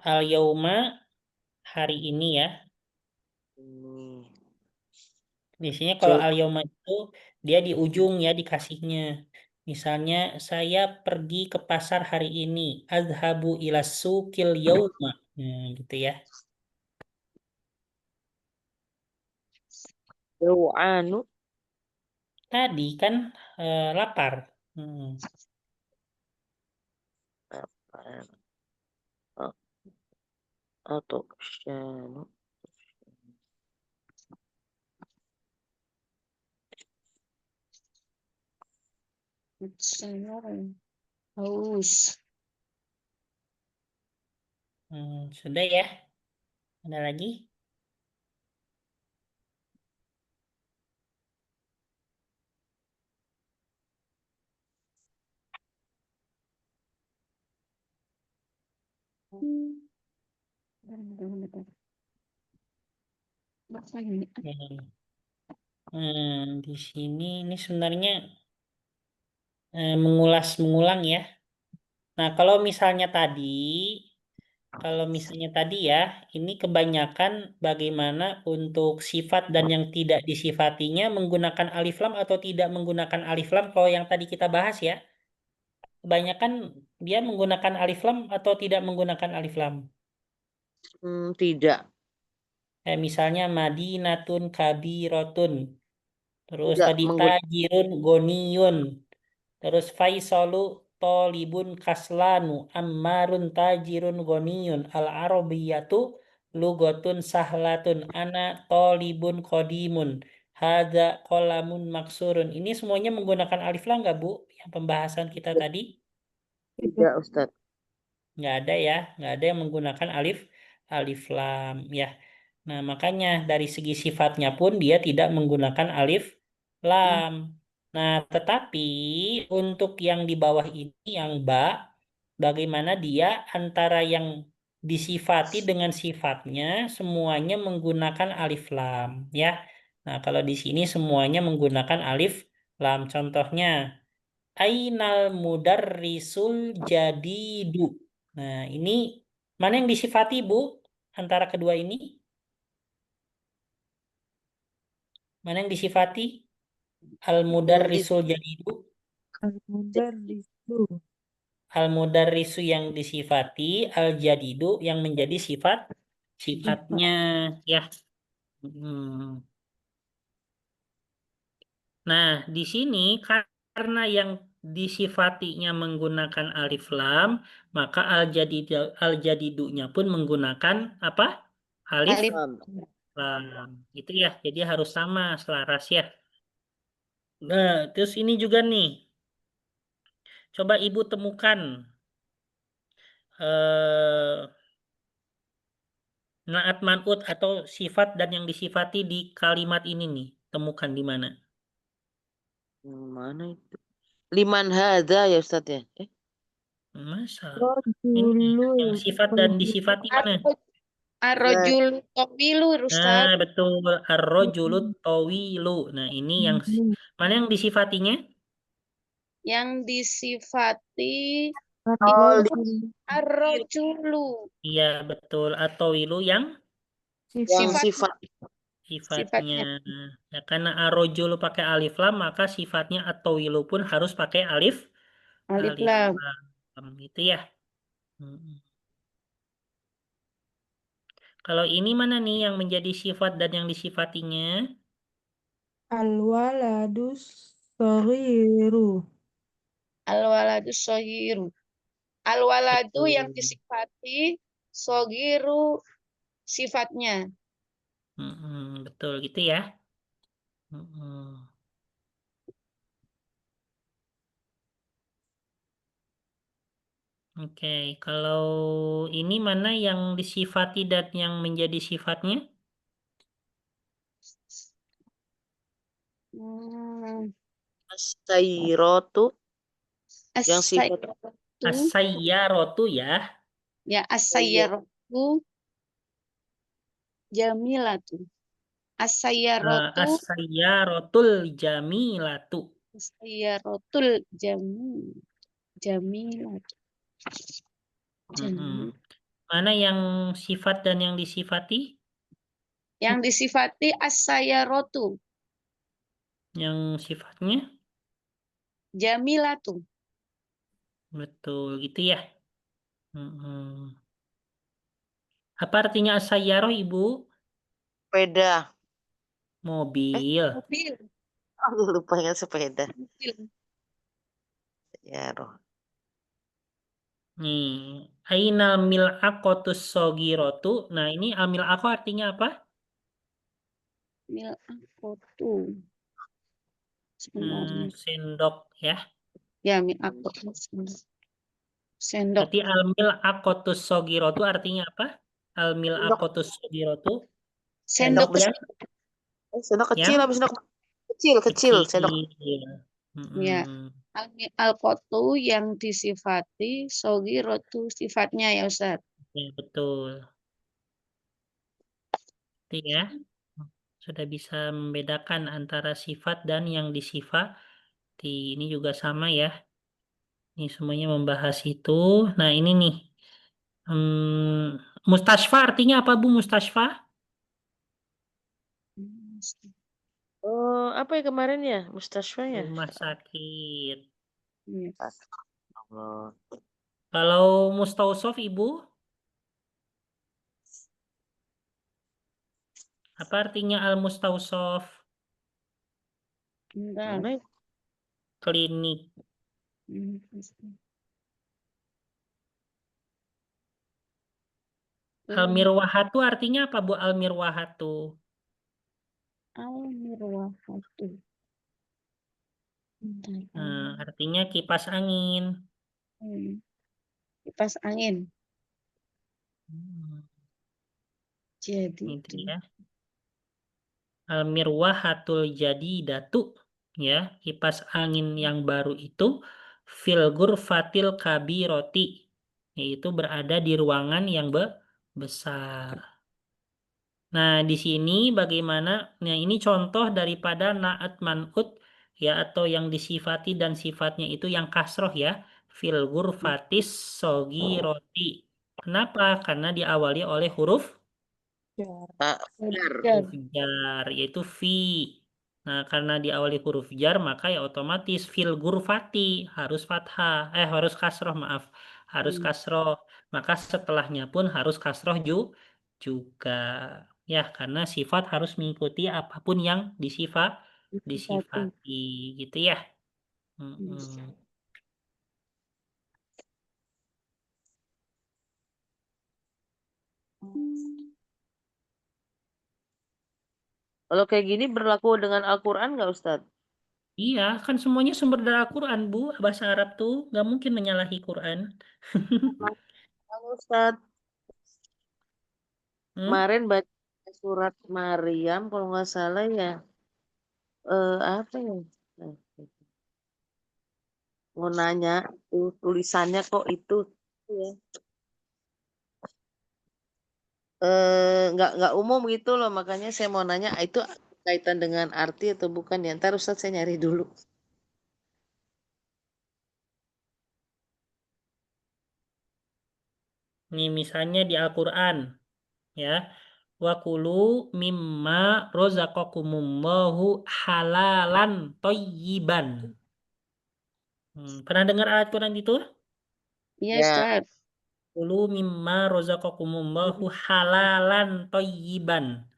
Al-yauma hari ini ya. Ini. Biasanya kalau Jauh. al-yauma itu dia di ujung ya dikasihnya. Misalnya saya pergi ke pasar hari ini. Azhabu ila suqil yauma. Nah, gitu ya. Jauh anu. Tadi kan lapar. Hmm. Apa? Oh, atau syanu. Haus. Sudah ya. Ada lagi? Apa ini? Hmm. Di sini ini sebenarnya mengulang ya. Nah, kalau misalnya tadi kalau misalnya tadi ya, ini kebanyakan bagaimana untuk sifat dan yang tidak disifatinya menggunakan alif lam atau tidak menggunakan alif lam. Kalau yang tadi kita bahas ya, kebanyakan dia menggunakan alif lam atau tidak menggunakan alif lam. Tidak. Kayak misalnya Madinatun Kabirotun. Terus Tidak tadi menggunakan. Tajirun Goniyun. Terus Faisalu Tolibun Kaslanu Ammarun Tajirun Goniyun Al-Arabiyatu Lugotun Sahlatun Ana Tolibun Kodimun Hadza Kolamun Maksurun. Ini semuanya menggunakan alif lam nggak, Bu? Yang pembahasan kita tadi? Tidak, Ustadz. Nggak ada ya, nggak ada yang menggunakan alif lam ya. Nah, makanya dari segi sifatnya pun dia tidak menggunakan alif lam. Nah, tetapi untuk yang di bawah ini yang ba, bagaimana dia antara yang disifati dengan sifatnya semuanya menggunakan alif lam ya. Nah, kalau di sini semuanya menggunakan alif lam. Contohnya Ainal mudarrisul jadidu. Nah, ini mana yang disifati, Bu? Antara kedua ini? Mana yang disifati? Al Yang mudarrisul jadidu. Al-mudarrisu. Al mudarrisu yang disifati, al jadidu yang menjadi sifatnya ya. Hmm. Nah, di sini karena yang disifatinya menggunakan alif lam, maka al jadidunya pun menggunakan apa? Alif Alif. lam. Itu ya, jadi harus sama selaras ya. Nah, terus ini juga nih. Coba Ibu temukan eh naat man'ut atau sifat dan yang disifati di kalimat ini nih. Temukan di mana? Mana itu? Liman hadza ya Ustadz ya? Masa? Ini Rajulul. yang sifat dan disifati mana? Ar-rajul tawilu, Nah, Ustaz. betul. Ar-rajulut tawilu. Nah, ini yang mana yang disifatinya? Yang disifati Oh, itu ar-rajulu. Iya, betul. At-tawilu yang yang Sifat sifat. sifatnya. sifatnya Ya, karena ar-rajulu pakai alif lam, maka sifatnya at-tawilu pun harus pakai alif alif alif lam. lam. Gitu ya. Mm-mm. Kalau ini mana nih yang menjadi sifat dan yang disifatinya? Al-waladus saghiru. Al-waladu sohiru. Al-waladu yang Betul. disifati sogiru sifatnya. Betul gitu ya. Mm-mm. Oke, kalau ini mana yang disifati dan yang menjadi sifatnya? Hmm. As-sayyiratu yang sifat. As-sayyaratu. As-sayyaratu ya. Ya, as-sayyaratu jamilatu. As-sayyaratu As-sayyaratul jamilatu. as-sayyaratul jamilatu. Mm-mm. Mana yang sifat dan yang disifati? Yang disifati as-sayyaratu Yang sifatnya? jamilatu. Betul gitu ya. Mm-mm. Apa artinya as-sayyarah, Ibu? Sepeda. Mobil. Mobil. Aku lupa ingat sepeda. Mobil. Ya roh. Nih, ainal mil'aqatus sogirotu. Nah, ini al-mil'aqah artinya apa? Mil'aqatu. Sebenarnya. Sendok ya. Ya, mil'aqatu. Sendok. Berarti al-mil'aqatus sogirotu artinya apa? Sendok, Al-mil'aqatus sogirotu. Sendok Sendok besar. sendok kecil yang habis sendok kecil sendok. kecil. Ya. Mm-mm. Al-qotu yang disifati sogirotu sifatnya ya Ustaz. Ya, betul. Itu ya. Sudah bisa membedakan antara sifat dan yang disifati. Ini juga sama ya. Ini semuanya membahas itu. Nah, ini nih. Mustashfa artinya apa, Bu? Mustashfa? Oh, apa ya kemarin ya? Mustasfa ya? Rumah sakit. Iya. Allah. Kalau mustausof, Ibu, apa artinya al-mustausof? Bentar. Mana ya? Klinik. Al-mirwahatu artinya apa, Bu? Al-mirwahatu. Al-mirwahatu. Bentar. Artinya kipas angin. Kipas angin. Hmm, Jadi Itu ya. Al-mirwahatul jadidatu, ya, kipas angin yang baru itu fil ghurfatil kabiroti, yaitu berada di ruangan yang besar. Nah, di sini bagaimana? Nah, ini contoh daripada naat man'ut, ya, atau yang disifati dan sifatnya itu yang kasroh, ya, fil ghurfatis sogiroti. Kenapa? Karena diawali oleh huruf Tak, jar. huruf jar, yaitu fi. Nah, karena diawali huruf jar, maka ya otomatis fil ghurfati harus fathah, harus kasroh, maaf, harus kasroh. Maka setelahnya pun harus kasroh juga, ya, karena sifat harus mengikuti apapun yang disifati, gitu ya. Mm-mm. Kalau kayak gini berlaku dengan Al-Quran nggak Ustadz? Iya, kan semuanya sumber dari Al-Quran, Bu. Bahasa Arab tuh nggak mungkin menyalahi Quran. Kalau Ustadz Hmm? kemarin baca surat Maryam kalau nggak salah ya, apa ya? Mau nanya tuh tulisannya kok itu ya. Nggak umum gitu loh, makanya saya mau nanya itu kaitan dengan arti atau bukan ya? Ntar Ustadz saya nyari dulu. Nih misalnya di Al-Quran, ya, wa kulu mimma rozaqakumullahu halalan thayyiban. Pernah dengar ayat Quran itu? Iya, Ya, Ustaz. Kulu mimma rozaqakumullahu halalan thayyiban.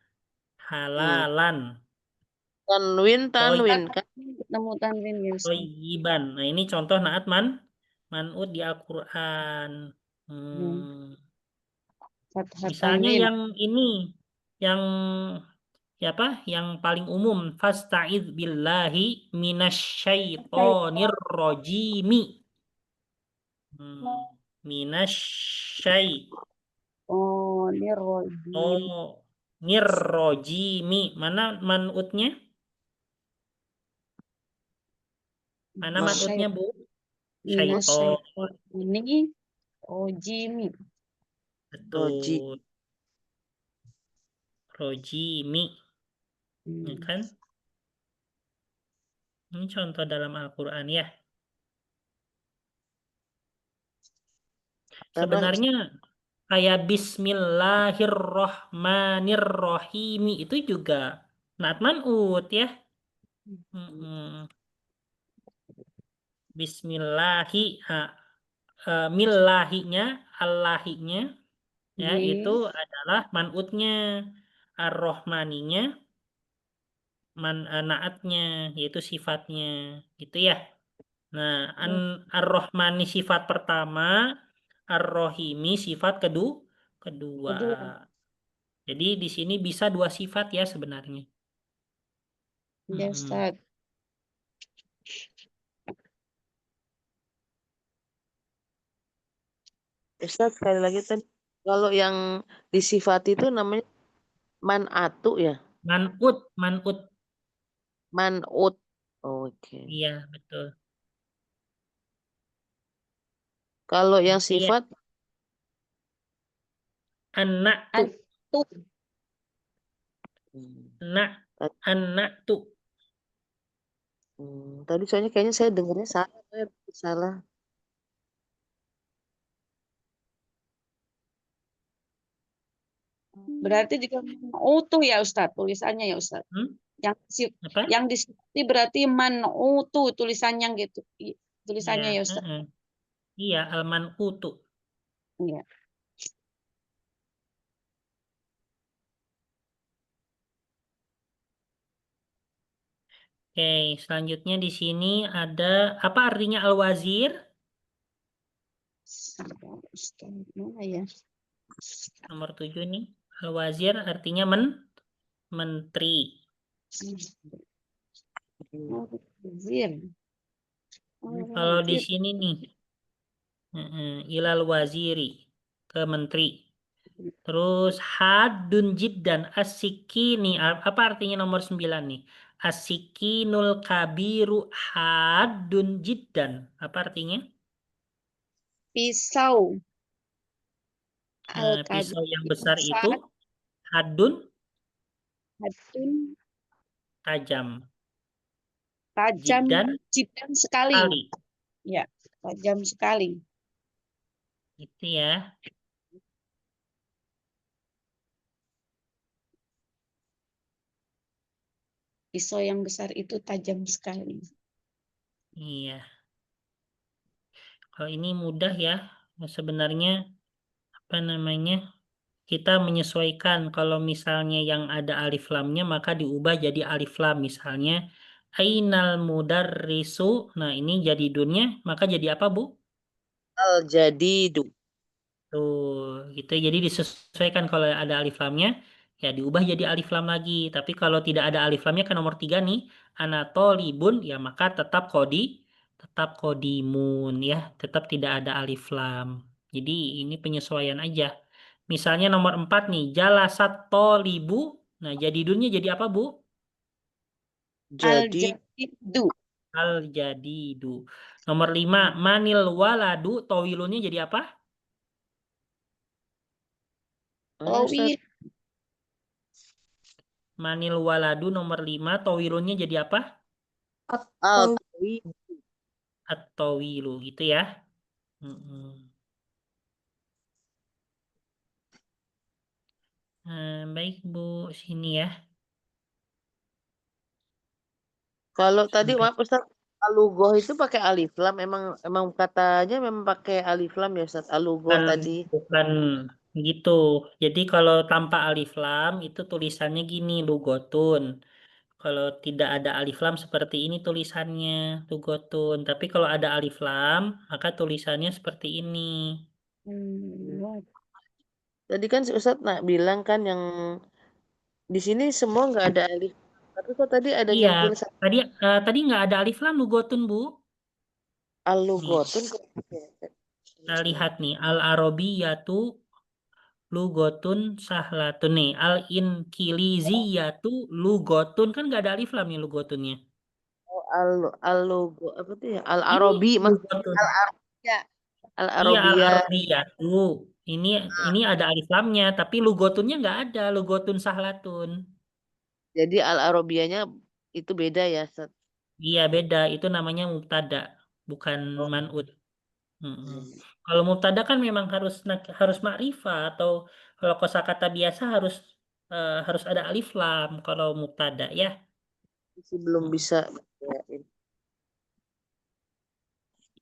Halalan tanwin kan? Ketemu tanwin ya, Ustaz. thayyiban. Nah, ini contoh naat man'ut di Al-Quran. Hmm. Fathah Misalnya tanwin. yang ini, yang apa? Yang paling umum, fasta'idz billahi minasyaitonir rajimi. Minasyai Oh, ini rojim. nirrojimi. Mana manutnya? Mana manutnya, Bu? Syaiton. Minasyaiton ini rojimi. Roji. Betul. Rojimi. Ya kan? Ini contoh dalam Al-Quran ya. Karena Sebenarnya kayak Bismillahirrohmanirrohim itu juga naat man'ut ya. Mm-mm. Bismillahi, millahinya, Allahinya, ya, itu adalah man'utnya. Ar-Rahmaninya, naatnya, yaitu sifatnya, gitu ya. Nah, Ar-Rahmani sifat pertama, Ar-Rahimi sifat kedua. Jadi di sini bisa dua sifat ya sebenarnya. Ya, Ustaz. Ustadz sekali lagi tadi kalau yang disifati itu namanya man'atu ya, Man'ut. man'ut. Oke. Iya, betul. Kalau yang Gitu ya. sifat Anak tu. Tuh. Nak. Anak tu. Tadi soalnya kayaknya saya dengarnya salah. Berarti juga utuh ya Ustadz tulisannya ya Ustadz. Hmm? Yang Apa? yang disifati berarti utuh tulisannya gitu. Tulisannya Iya, ya Ustadz. Iya, alman utu. Iya. Oke, selanjutnya di sini ada apa artinya al-wazir? Ustadz, mana ya? Nomor 7 nih. Al-wazir artinya menteri. Wazir. Kalau di Wazir. sini nih, ilal waziri, ke menteri. Terus hadun jiddan asikini, apa artinya nomor 9 nih? Asikinul kabiru hadun jiddan. Apa artinya? Pisau. Pisau yang Al-kabir. besar itu hadun Hadun tajam. tajam, Jiddan jiddan sekali. kali. Ya, tajam sekali. Itu ya. Pisau yang besar itu tajam sekali. Iya. Kalau ini mudah ya. Sebenarnya apa namanya? Kita menyesuaikan kalau misalnya yang ada alif lamnya maka diubah jadi alif lam misalnya ainal mudarrisu. Nah, ini jadi dunnya maka jadi apa, Bu? Al-jadidu. Tuh, gitu. Jadi disesuaikan kalau ada alif lamnya ya diubah jadi alif lam lagi. Tapi kalau tidak ada alif lamnya kan nomor 3 nih, anatolibun ya maka tetap kodimun ya, tetap tidak ada alif lam. Jadi ini penyesuaian aja. Misalnya nomor 4 nih, jalasat tolibu. Nah, jadi dunnya jadi apa, Bu? Jadi Al-jadidu. Al jadidu. Nomor 5, manil waladu towilunnya jadi apa? mana Tawil. Ustaz? Manil waladu nomor 5, towilunnya jadi apa? Atau Al-qawi. Atau wilu gitu ya. Mm-mm. Baik Bu, sini ya. Kalau tadi Sampai maaf Ustaz, alugoh itu pakai alif lam, emang katanya memang pakai alif lam ya Ustaz, alugoh bukan, tadi. bukan gitu. Jadi kalau tanpa alif lam itu tulisannya gini, lugotun. Kalau tidak ada alif lam seperti ini tulisannya, lugotun. Tapi kalau ada alif lam, maka tulisannya seperti ini. Tadi kan si Ustaz nak bilang kan yang di sini semua nggak ada alif. Tapi kok tadi ada Iya, nyempil satu tadi nggak ada alif lam lugotun Bu. Nih, alugotun. kita lihat nih, al-arabiyatu lugotun sahlatun nih. Al-inkiliziyatu lugotun. Kan nggak ada alif lam nih lugotunnya. Oh, alugo apa tuh ya? Ini Al-Arabi lugotun. Ya, Iya, Al-Arabiyah. al-arabiyatu. Ini ada alif lamnya, tapi lugotunnya nggak ada. Lugotun sahlatun. Jadi Al-Arabiyahnya itu beda ya Ustaz. Iya, beda. Itu namanya mubtada, bukan Oh, man'ud. Mm-mm. Kalau mubtada kan memang harus makrifah atau kalau kosakata biasa harus ada alif lam kalau mubtada ya. masih belum Mm. bisa bacain.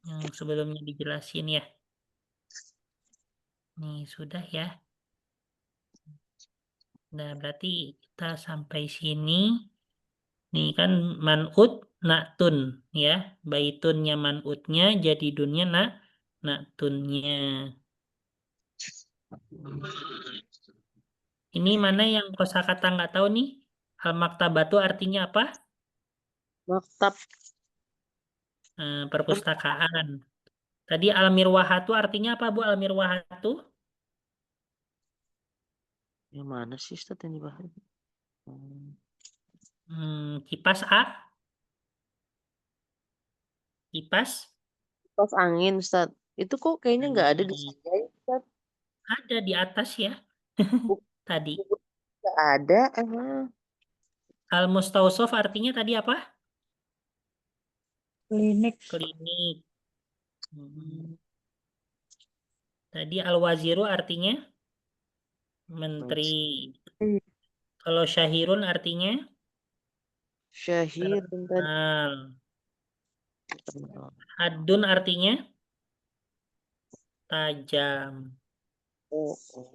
Yang sebelumnya dijelasin ya. Nih sudah ya. Nah, berarti kita sampai sini. Nih kan man'ud na'tun ya. Baitunnya man'udnya jadi dunnya na'tunnya. Ini mana yang kosakata nggak tahu nih? Al-maktabatu artinya apa? Maktab Perpustakaan. Tadi al-mirwahatu artinya apa, Bu? Al-mirwahatu? yang mana sih Ustaz ini bahas? Hmm. Kipas A? Kipas? Kipas angin Ustaz. Itu kok kayaknya nggak ada di Angin. saya Ustaz. Ada di atas ya Buku tadi. nggak ada. Al-mustausof artinya tadi apa? klinik. Klinik. Hmm. Tadi al-waziru artinya? Menteri. Kalau syahirun artinya Syahir tadi. terkenal. Hadun artinya tajam. Oh, oh.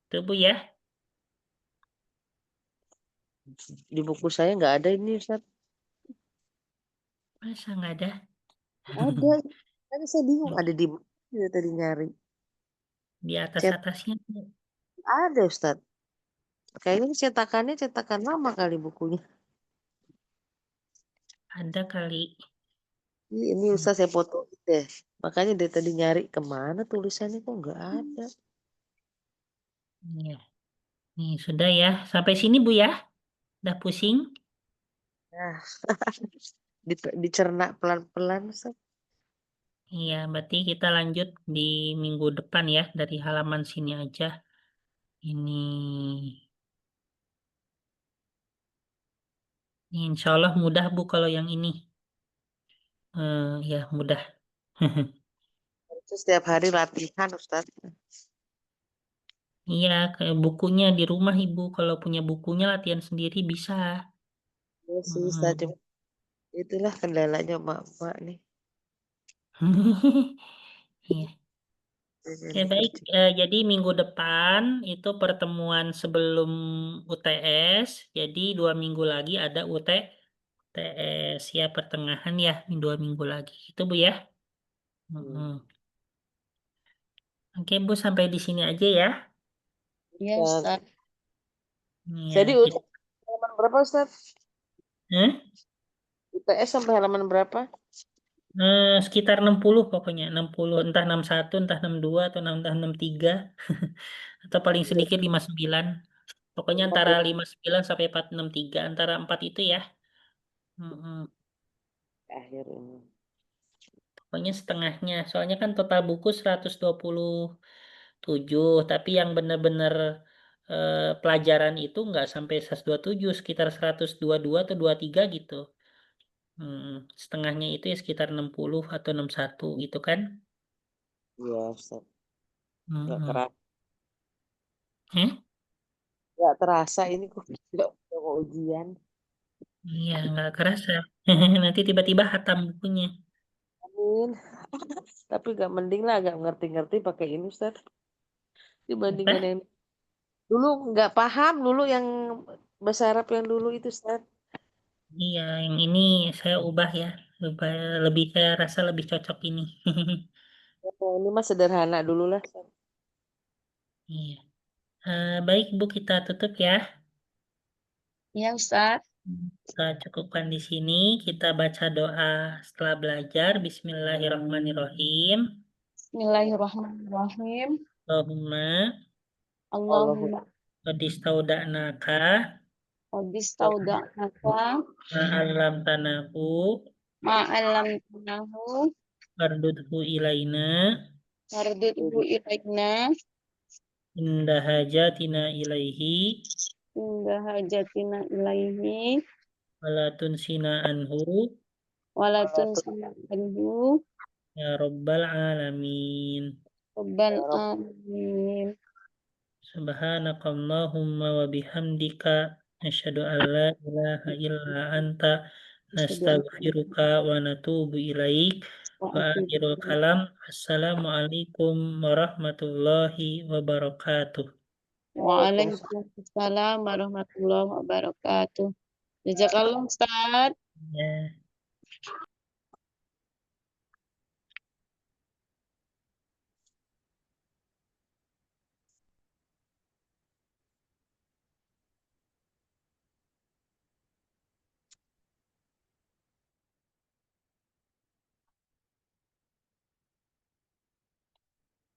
Itu Bu ya. Di buku saya nggak ada ini, Ustaz. Masa nggak ada? Ada. Tadi saya bingung ada di mana tadi nyari. Di atas-atasnya Bu. Ada, Ustaz. Kayaknya cetakannya cetakan lama kali bukunya. Ada kali. Ini Ustaz saya foto deh. Makanya dari tadi nyari kemana tulisannya kok nggak ada. Iya. Nih sudah ya. Sampai sini Bu ya. Udah pusing? Nah, dicerna pelan-pelan, Ustaz. Iya, berarti kita lanjut di minggu depan ya. Dari halaman sini aja. Ini insya Allah mudah Bu kalau yang ini. Ya mudah. Itu setiap hari latihan, Ustaz. Iya, kayak bukunya di rumah Ibu. Kalau punya bukunya latihan sendiri bisa. Iya sih, Ustaz. Cuma itulah kendalanya mak nih. Iya. Oke, baik. Jadi minggu depan itu pertemuan sebelum UTS. Jadi 2 minggu lagi ada UTS ya pertengahan ya 2 minggu lagi. Itu Bu ya. Mm-mm. Oke Bu, sampai di sini aja ya. Ya, Ustaz. Ustaz. Iya, Jadi halaman berapa, Ustaz? Eh? UTS sampai halaman berapa? Sekitar 60 pokoknya. 60, entah 61, entah 62, atau entah 63. Atau paling sedikit 59. Pokoknya antara 59 sampai 463. Antara 4 itu ya. Mm-mm. Akhir ini. Pokoknya setengahnya. Soalnya kan total buku 127. Tapi yang benar-benar pelajaran itu nggak sampai 127. Sekitar 122 atau 23 gitu. Setengahnya itu ya sekitar 60 atau 61 gitu kan. Iya, Ustaz. Nggak Mm-mm. terasa. Eh? Nggak terasa ini kok nggak mau ujian. Iya, nggak kerasa. Nanti tiba-tiba hatam bukunya. Amin. Tapi nggak mending lah, nggak ngerti-ngerti pakai ini, Ustaz. Dibandingkan Apa? yang dulu nggak paham dulu yang bahasa Arab yang dulu itu, Ustaz. Iya, yang ini saya ubah ya. Lebih saya rasa lebih cocok ini. Oh, ini mah sederhana dulu lah. Ustaz. Iya. Baik Bu, kita tutup ya. Ya, Ustaz. Kita cukupkan di sini. Kita baca doa setelah belajar. Bismillahirrahmanirrahim. Bismillahirrahmanirrahim. Allahumma Allahumma Allahumma qad istauda'naka qadis tauda'naka ma'allamtanahu ma'alamtanahu fardudhu ilaina fardidhu ilaina inda hajatina ilaihi inda hajatina ilaihi wala tunsina anhu walatun anhu ya rabbal alamin. rabbal alamin. Subhanakallahumma wa bihamdika asyhadu an la ilaha illa anta nastaghfiruka wa natubu ilaik. Wa akhirul kalam. Assalamualaikum warahmatullahi wabarakatuh. Waalaikumsalam warahmatullahi wabarakatuh. Jazakallah Ustaz. Ya.